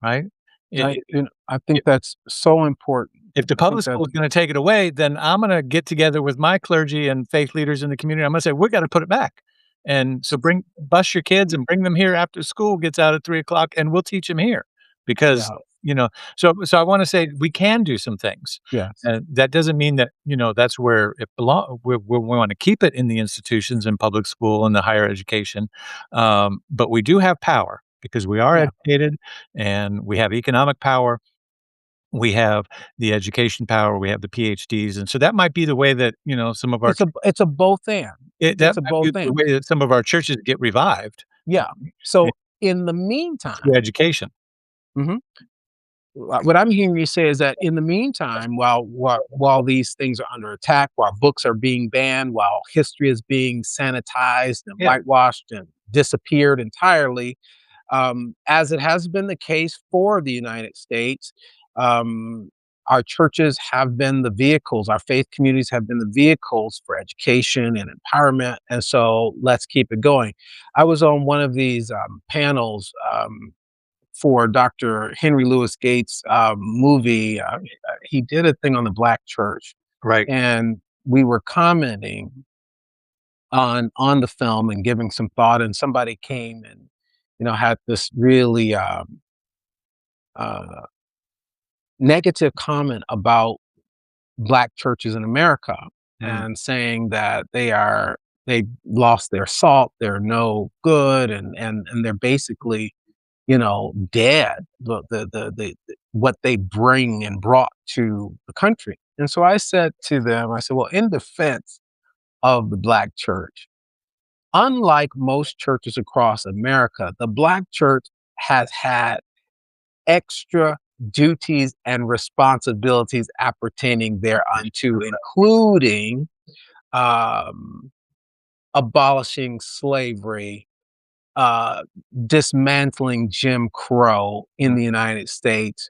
Right? I think that's so important. If the I think public that's school is gonna take it away, then I'm gonna get together with my clergy and faith leaders in the community. I'm gonna say, "We gotta put it back." And so bus your kids and bring them here after school gets out at 3 o'clock, and we'll teach them here because, yeah, you know so I wanna say we can do some things. yes. And that doesn't mean that, that's where it belong we wanna keep it in the institutions in public school and the higher education, but we do have power because we are Yeah. educated and we have economic power, we have the education power, we have the PhDs, and so that might be the way that, some of our It's a both and. that It's a might be both the and. way that some of our churches get revived, Yeah. eh, So, in the through meantime education. mhm, what I'm hearing you say is that in the meantime, while these things are under attack, while books are being banned, while history is being sanitized and Yeah, whitewashed and disappeared entirely, as it has been the case for the United States. Um, our churches have been the vehicles, our faith communities have been the vehicles for education and empowerment. And so let's keep it going. I was on one of these panels for Dr. Henry Louis Gates' movie. He did a thing on the Black church, right. and we were commenting on the film and giving some thought. And somebody came and had this really uh, negative comment about black churches in America, Mm, and saying that they lost their salt, they're no good, and they're basically dead. The what they bring and brought to the country. And so I said to them, I said, well, in defense of the black church, unlike most churches across America, the black church has had extra duties and responsibilities appertaining thereunto, including um, abolishing slavery, uh, dismantling Jim Crow in mm, the United States,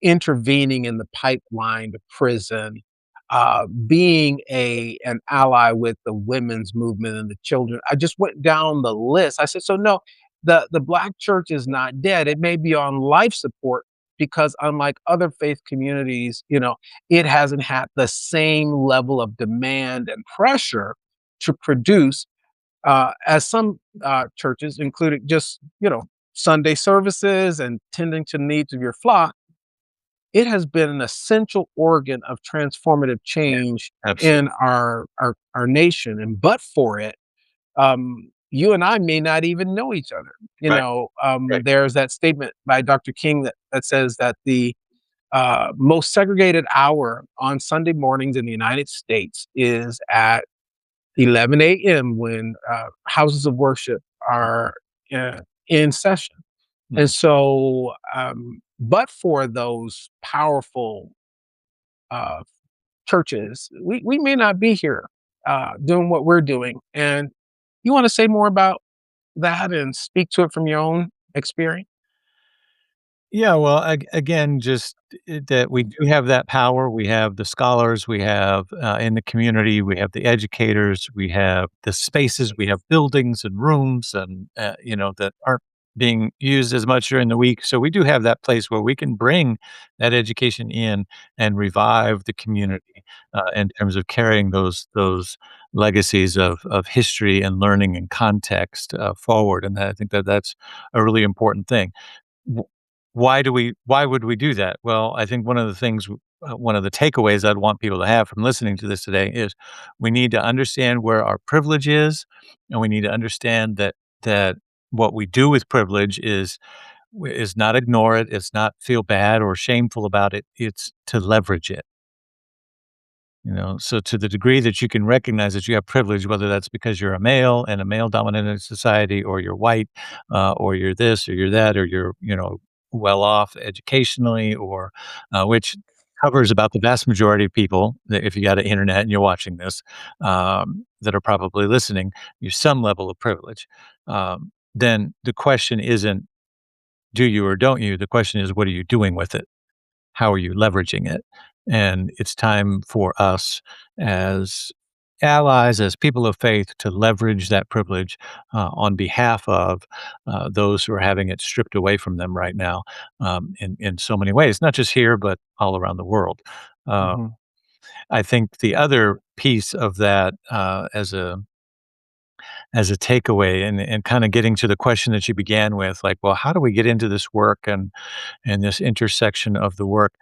intervening in the pipeline to prison, being an ally with the women's movement and the children. I just went down the list. I said, so no, the black church is not dead. It may be on life support because unlike other faith communities, it hasn't had the same level of demand and pressure to produce as some churches, including just Sunday services and tending to the needs of your flock. It has been an essential organ of transformative yeah, change absolutely. in our nation, and but for it, you and I may not even know each other. Right, right. There's that statement by Dr. King that says that the most segregated hour on Sunday mornings in the United States is at 11 a.m. when houses of worship are uh, in session. And Mhm. so, but for those powerful uh, churches, we may not be here doing what we're doing. And you want to say more about that and speak to it from your own experience? Yeah, well, again, just that we do have that power. We have the scholars, we have in the community, we have the educators, we have the spaces, we have buildings and rooms, and that aren't being used as much during the week. So we do have that place where we can bring that education in and revive the community in terms of carrying those legacies of history and learning and context forward. And I think that that's a really important thing. W why would we do that? Well, I think one of the takeaways I'd want people to have from listening to this today is we need to understand where our privilege is, and we need to understand that what we do with privilege is not ignore it, it's not feel bad or shameful about it, it's to leverage it. So to the degree that you can recognize that you have privilege, whether that's because you're a male in a male dominated society, or you're white, or you're this, or you're that, or you're, well off educationally, or which covers about the vast majority of people that if you got an internet and you're watching this, that are probably listening, you some level of privilege. Then the question isn't do you or don't you? The question is, what are you doing with it? How are you leveraging it? And it's time for us as allies, as people of faith, to leverage that privilege on behalf of those who are having it stripped away from them right now in so many ways, not just here, but all around the world. Uh, Mhm, I think the other piece of that as a takeaway and kind of getting to the question that you began with, like, well, how do we get into this work and this intersection of the work?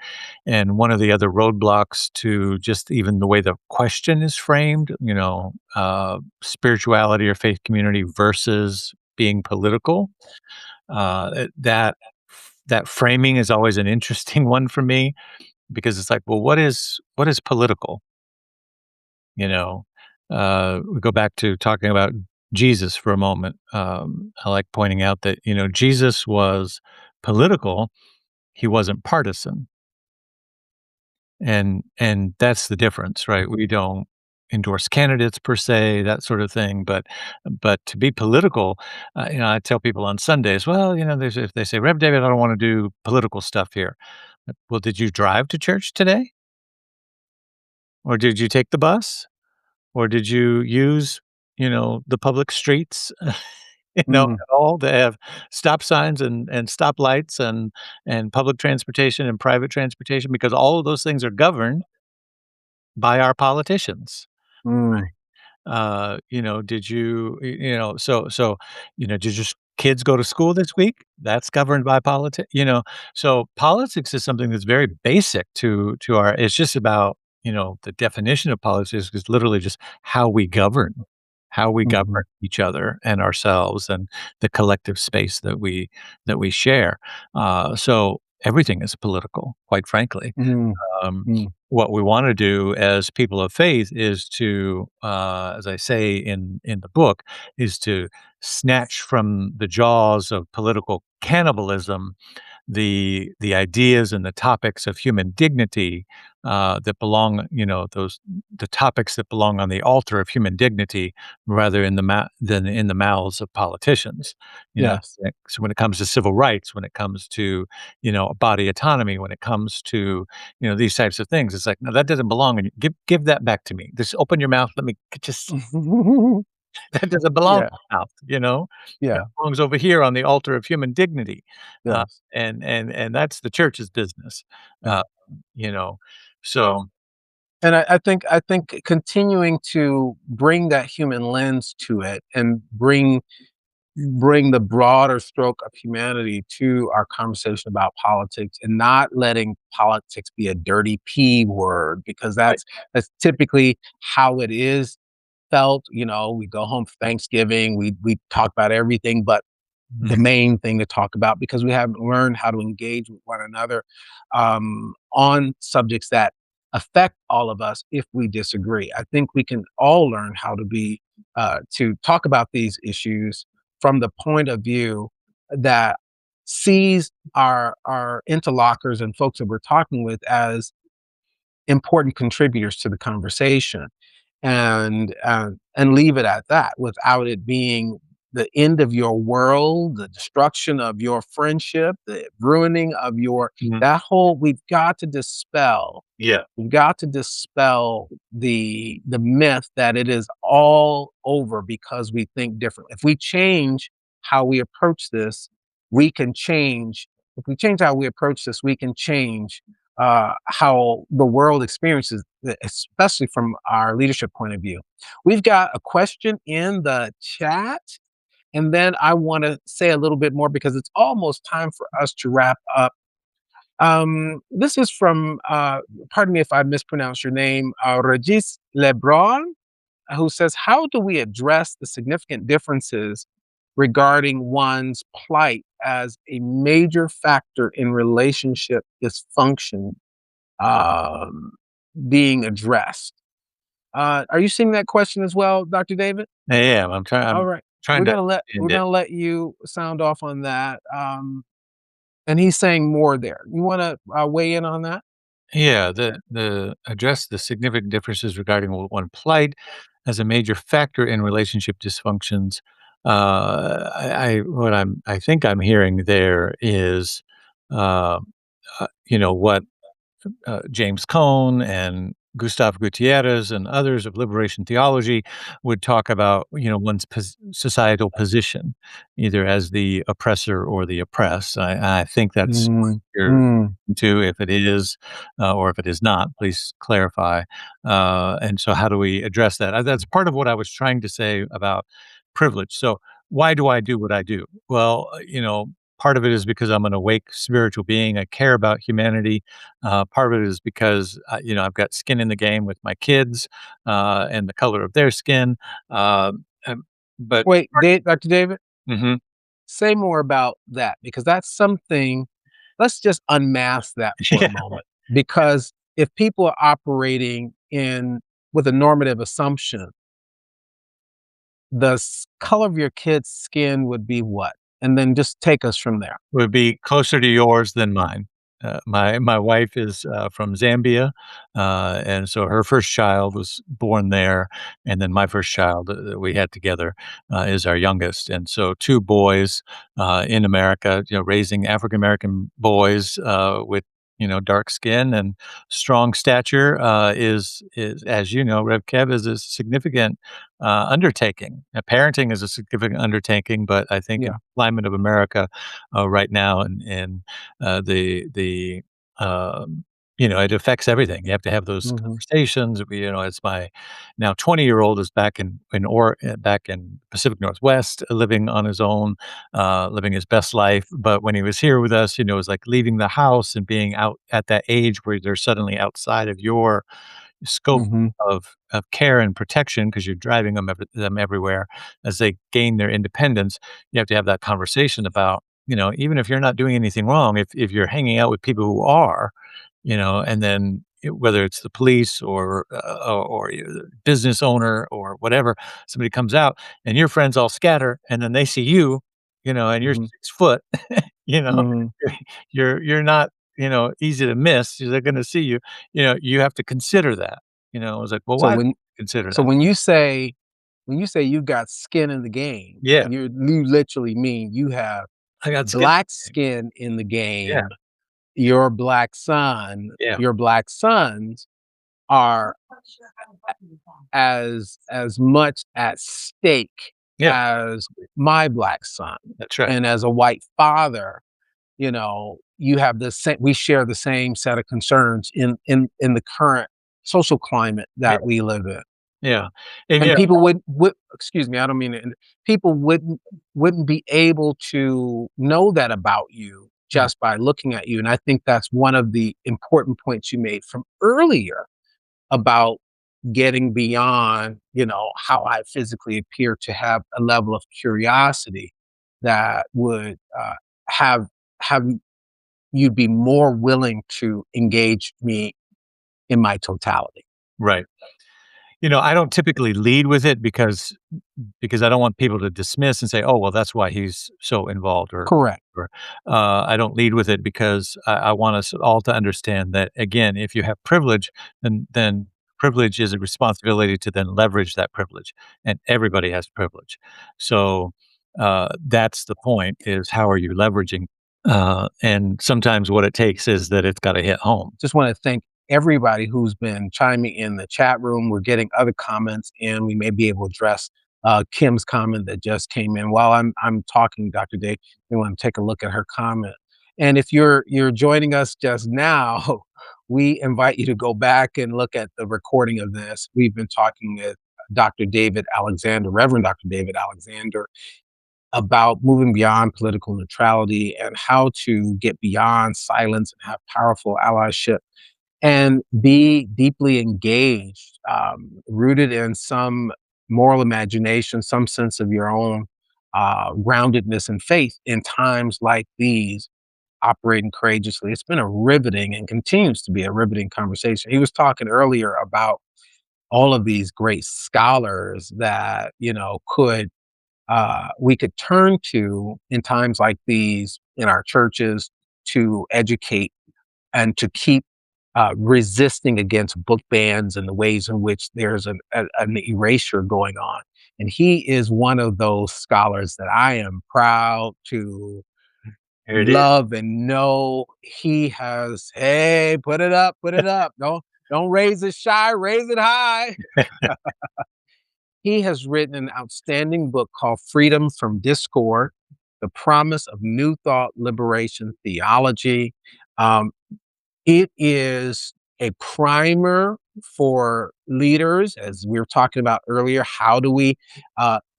And one of the other roadblocks to just even the way the question is framed, spirituality or faith community versus being political, that framing is always an interesting one for me because it's like, well, what is political? You know, we go back to talking about Jesus for a moment. I like pointing out that, Jesus was political, he wasn't partisan. And that's the difference, right? We don't endorse candidates per se, that sort of thing, but to be political, I tell people on Sundays, well, if they say, Rev David, I don't want to do political stuff here. Well, did you drive to church today? Or did you take the bus? Or did you use, the public streets, mm, at all to have stop signs and stoplights and public transportation and private transportation? Because all of those things are governed by our politicians. mm, Did you did your kids go to school this week? That's governed by so politics is something that's very basic to our it's just about, the definition of politics is literally just how we govern mhm, each other and ourselves and the collective space that we share. So everything is political, quite frankly. mm, Um, mm. what we want to do as people of faith is to, as I say in the book, is to snatch from the jaws of political cannibalism the ideas and the topics of human dignity that belong, the topics that belong on the altar of human dignity rather than in the mouths of politicians. Yes. So when it comes to civil rights, when it comes to body autonomy, when it comes to these types of things, it's like, no, that doesn't belong. And give that back to me. Just open your mouth. Let me just that doesn't belong in Yeah, my mouth. That yeah, belongs over here on the altar of human dignity, uh, yes, and that's the church's business. yeah. Uh, you know, so And I think continuing to bring that human lens to it and bring the broader stroke of humanity to our conversation about politics and not letting politics be a dirty P word because right. that's typically how it is felt. We go home for Thanksgiving, we talk about everything but the Mhm. main thing to talk about because we haven't learned how to engage with one another on subjects that affect all of us if we disagree. I think we can all learn how to talk about these issues from the point of view that sees our interlocutors and folks that we're talking with as important contributors to the conversation and leave it at that without it being the end of your world, the destruction of your friendship, the ruining of your Mhm. that whole we've got to dispel. Yeah. We've got to dispel the myth that it is all over because we think differently. If we change how we approach this, we can change. If we change how we approach this, we can change how the world experiences, especially from our leadership point of view. We've got a question in the chat, and then I want to say a little bit more because it's almost time for us to wrap up. This is from, pardon me if I mispronounce your name, Regis Lebron, who says, how do we address the significant differences regarding one's plight as a major factor in relationship dysfunction um, being addressed? Are you seeing that question as well, Dr. David? I am. All I'm right. trying to We're understand it. gonna let you sound off on that. And he's saying more there. You want to weigh in on that? Yeah, the address the significant differences regarding one plight as a major factor in relationship dysfunctions. I think I'm hearing there is, uh, what James Cone and Gustav Gutierrez and others of liberation theology would talk about, one's societal position, either as the oppressor or the oppressed. I think that's what Mm, you're mm, to. If it is, or if it is not, please clarify. And so, how do we address that? That's part of what I was trying to say about privilege. So, why do I do what I do? Well, part of it is because I'm an awake spiritual being. I care about humanity. Part of it is because, I've got skin in the game with my kids, and the color of their skin. Uh, um, but Wait, Dr. David, Mhm. say more about that because that's something. Let's just unmask that for a Yeah, moment. Because if people are operating in with a normative assumption, the color of your kid's skin would be what? And then just take us from there. would be closer to yours than mine. My wife is, from Zambia, and so her first child was born there, and then my first child that we had together, is our youngest, and so 2 boys, in America, raising African American boys, with, dark skin and strong stature, is, as you know, Rev Kev, is a significant, undertaking. Parenting is a significant undertaking, but I think in Yeah. the climate of America, right now, and the it affects everything. You have to have those Mhm. conversations. It's my now 20-year-old is back in Pacific Northwest, living on his own, living his best life. But when he was here with us, it was like leaving the house and being out at that age where they're suddenly outside of your scope Mhm. of care and protection because you're driving them everywhere as they gain their independence. You have to have that conversation about, even if you're not doing anything wrong, if you're hanging out with people who are, and then whether it's the police or the business owner or whatever, somebody comes out and your friends all scatter and then they see you, and you're Mhm. 6 foot, you know, Mhm. you're not, easy to miss. They're going to see you. You have to consider that. I was like, well, So why do when you consider so that? when you say you got skin in the game, Yeah, you literally mean you have I got skin. black skin in the Yeah, game. yeah, Your black sons are as much at stake yeah. as my black son. That's right. And as a white father, you have the same we share the same set of concerns in the current social climate Yeah, that we live in. yeah, and And people would excuse me, I don't mean it. People wouldn't be able to know that about you right, just by looking at you. And I think that's one of the important points you made from earlier about getting beyond, how I physically appear to have a level of curiosity that would have have you be more willing to engage me in my totality. right. I don't typically lead with it because I don't want people to dismiss and say, "Oh, well, that's why he's so involved," Correct. or I don't lead with it because I want us all to understand that again, if you have privilege, then privilege is a responsibility to then leverage that privilege, and everybody has privilege. So That's the point, is how are you leveraging? And sometimes what it takes is that it's gotta hit home. Just want to thank everybody who's been chiming in the chat room. We're getting other comments in. We may be able to address Kim's comment that just came in while I'm talking, Dr. Dave. We want to take a look at her comment. And if you're joining us just now, we invite you to go back and look at the recording of this. We've been talking with Dr. David Alexander, Reverend Dr. David Alexander, about moving beyond political neutrality and how to get beyond silence and have powerful allyship and be deeply engaged, rooted in some moral imagination, some sense of your own groundedness and faith in times like these, operating courageously. It's been a riveting and continues to be a riveting conversation. He was talking earlier about all of these great scholars that, could we could turn to in times like these in our churches to educate and to keep resisting against book bans and the ways in which there's an erasure going on. And he is one of those scholars that I am proud to Here it is. love and know. He has, hey, put it up. Don't raise it shy, raise it high. He has written an outstanding book called Freedom from Discord: The Promise of New Thought Liberation Theology. Um, it is a primer for leaders, as we were talking about earlier. How do we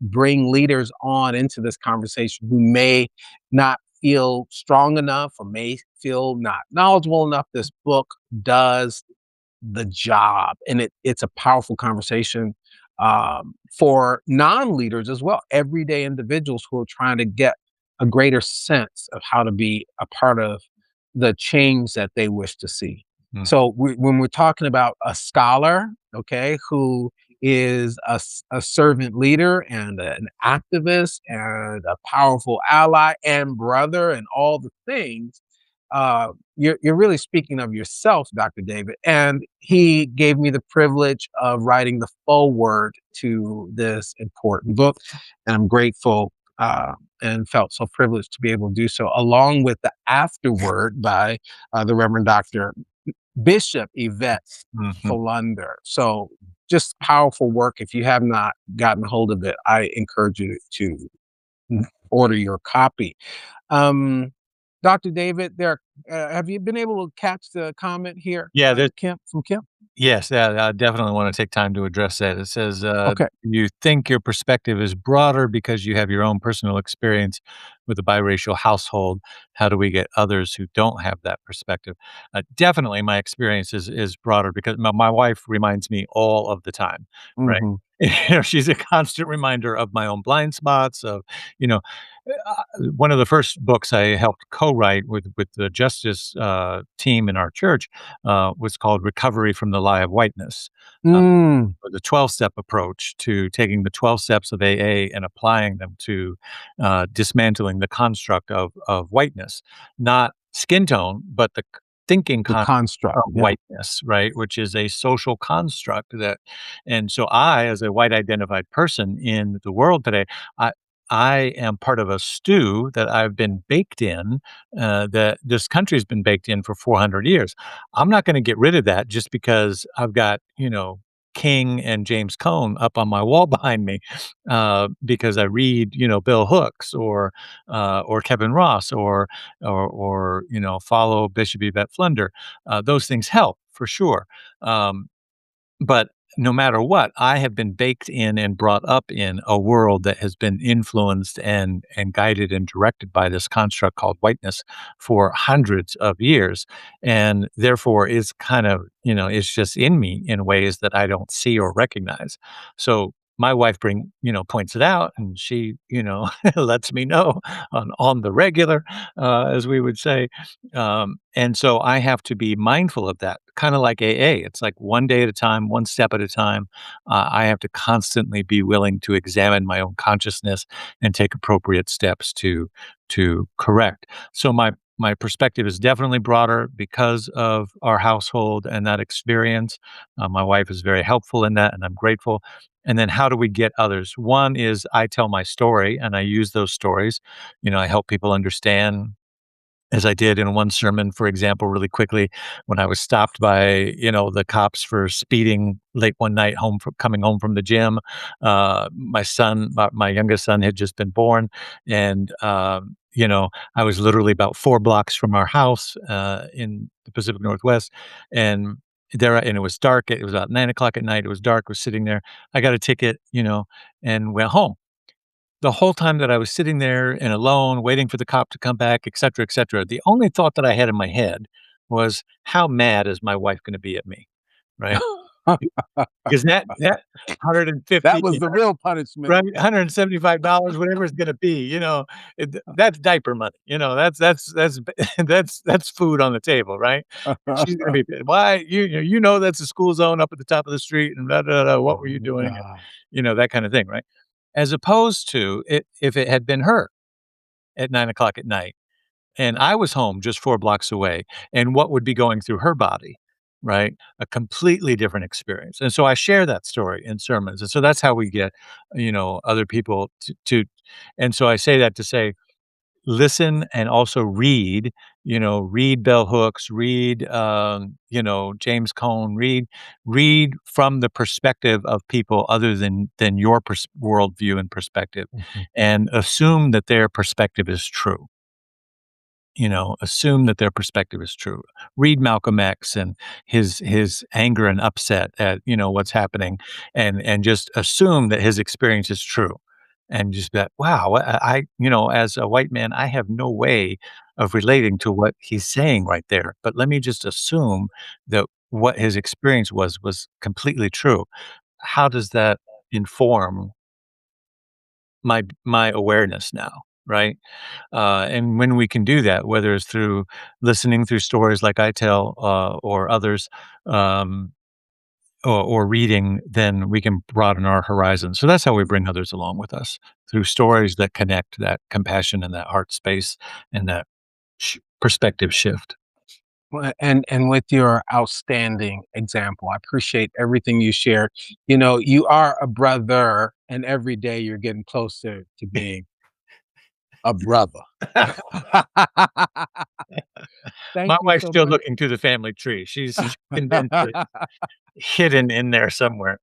bring leaders on into this conversation who may not feel strong enough or may feel not knowledgeable enough? This book does the job, and it's a powerful conversation for non-leaders as well, everyday individuals who are trying to get a greater sense of how to be a part of the change that they wish to see. Mm. So when we're talking about a scholar, okay, who is a servant leader and an activist and a powerful ally and brother and all the things, you're really speaking of yourself, Dr. David. And he gave me the privilege of writing the foreword to this important book, and I'm grateful and felt so privileged to be able to do so, along with the afterword by the Reverend Dr. Bishop Yvette Mhm. Philander. So just powerful work. If you have not gotten hold of it, I encourage you to order your copy. Um, Dr. David, have you been able to catch the comment here, Yeah, there's Kim, from Kim? yes, yeah, I definitely wanna take time to address that. It says, Okay. "You think your perspective is broader because you have your own personal experience with a biracial household. How do we get others who don't have that perspective?" Definitely my experience is broader because my wife reminds me all of the time, right? Hmm. She's a constant reminder of my own blind spots, of, you know one of the first books I helped co-write with the justice, team in our church, was called Recovery from the Lie of Whiteness, uh, Mm, or the 12-step approach to taking the 12 steps of AA and applying them to, dismantling the construct of whiteness. Not skin tone, but the thinking the construct construct. of Yeah. whiteness, right? Which is a social construct that, and so I, as a white identified person in the world today, I I am part of a stew that I've been baked in, that this country's been baked in for 400 years. I'm not gonna get rid of that just because I've got, King and James Cone up on my wall behind me, because I read, Bill Hooks or Kevin Ross or follow Bishop Yvette Flunder. Those things help for sure. Um, but no matter what, I have been baked in and brought up in a world that has been influenced and guided and directed by this construct called whiteness for hundreds of years, and therefore is kind of, it's just in me in ways that I don't see or recognize. So my wife points it out, and she, lets me know on the regular, as we would say. And so I have to be mindful of that, kind of like AA. It's like one day at a time, one step at a time. I have to constantly be willing to examine my own consciousness and take appropriate steps to correct. So my perspective is definitely broader because of our household and that experience. My wife is very helpful in that, and I'm grateful. And then how do we get others? One is I tell my story and I use those stories. I help people understand, as I did in one sermon, for example, really quickly, when I was stopped by, the cops for speeding late one night coming home from the gym. My youngest son had just been born, and I was literally about 4 blocks from our house in the Pacific Northwest, and and it was dark. It was about 9 o'clock at night. It was dark. Was sitting there. I got a ticket, and went home. The whole time that I was sitting there and alone, waiting for the cop to come back, et cetera, the only thought that I had in my head was, "How mad is my wife gonna be at me?" Right? Because that That 150, was the real punishment. right? $175, whatever it's gonna be, that's diaper money, that's that's food on the table, right? She's gonna be, "Why? You know that's a school zone up at the top of the street and da, da, da, what Oh were you my doing?" And, God. that kinda thing, right? As opposed to if it had been her at 9 o'clock at night, and I was home just 4 blocks away, and what would be going through her body, right? A completely different experience, and so I share that story in sermons, and so that's how we get, other people and so I say that to say, listen and also read bell hooks, read, James Cone, read from the perspective of people other than your worldview and perspective, Mhm. and assume that their perspective is true. Assume that their perspective is true. Read Malcolm X and his anger and upset at, what's happening, and just assume that his experience is true. And just that, wow, as a white man, I have no way of relating to what he's saying right there. But let me just assume that what his experience was completely true. How does that inform my awareness now? Right. And when we can do that, whether it's through listening through stories like I tell, or others, um, or reading, then we can broaden our horizons. So that's how we bring others along with us, through stories that connect that compassion and that heart space and that perspective shift. Well, and with your outstanding example, I appreciate everything you shared. You are a brother, and every day you're getting closer to being a brother. My Thank you wife's so still much. looking through the family tree. She's convinced that it's hidden in there somewhere.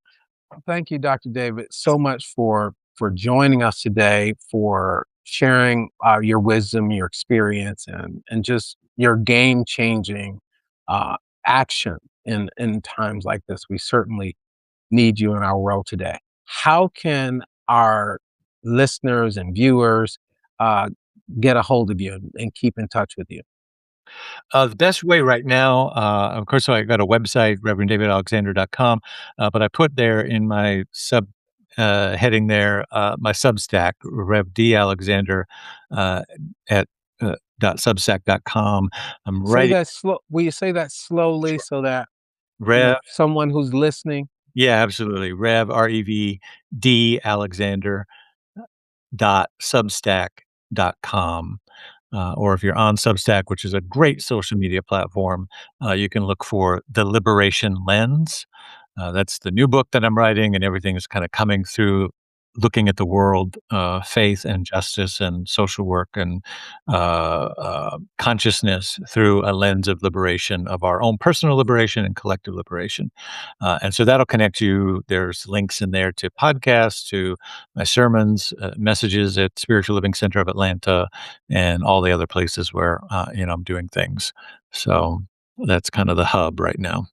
Thank you, Dr. David, so much for joining us today, for sharing your wisdom, your experience, and just your game changing uh, action in times like this. We certainly need you in our world today. How can our listeners and viewers uh, get a hold of you and keep in touch with you? The best way right now, of course, so I got a website, reverenddavidalexander.com, but I put there in my heading there, my Substack, Rev D. Alexander, uh, at .substack.com. I'm Say writing. that slow. Will you say that slowly Sure. so that Rev, someone who's listening? yeah, absolutely. REVD Alexander .substack.com. Or if you're on Substack, which is a great social media platform, you can look for The Liberation Lens. That's the new book that I'm writing, and everything is kind of coming through looking at the world, faith and justice and social work and consciousness through a lens of liberation, of our own personal liberation and collective liberation. And so that'll connect you. There's links in there to podcasts, to my sermons, messages at Spiritual Living Center of Atlanta, and all the other places where I'm doing things. So that's kind of the hub right now.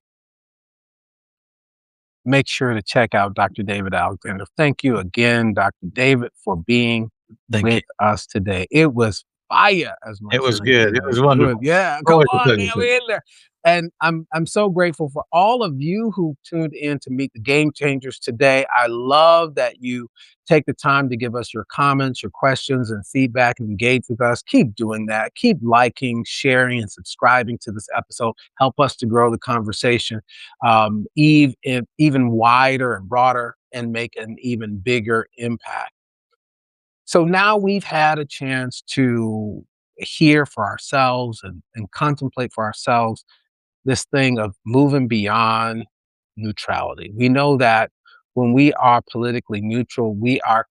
Make sure to check out Dr. David Alexander. Thank you again, Dr. David, for being Thank you. with us today. It was fire, as my It was son good. It says. was It was, wonderful. yeah, come Always a on pleasure, now, sir. we in there. And I'm so grateful for all of you who tuned in to meet the game changers today. I love that you take the time to give us your comments, your questions, and feedback and engage with us. Keep doing that. Keep liking, sharing, and subscribing to this episode. Help us to grow the conversation even wider and broader, and make an even bigger impact. So now we've had a chance to hear for ourselves and contemplate for ourselves this thing of moving beyond neutrality. We know that When we are politically neutral, we are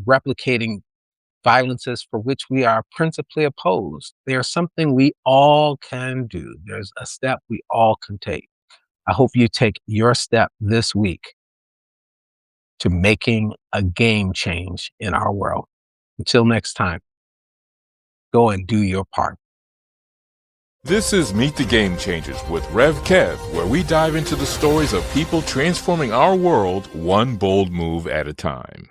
replicating violences for which we are principally opposed. There's something we all can do. There's a step we all can take. I hope you take your step this week to making a game change in our world. Until next time, go and do your part. This is Meet the Game Changers with Rev Kev, where we dive into the stories of people transforming our world one bold move at a time.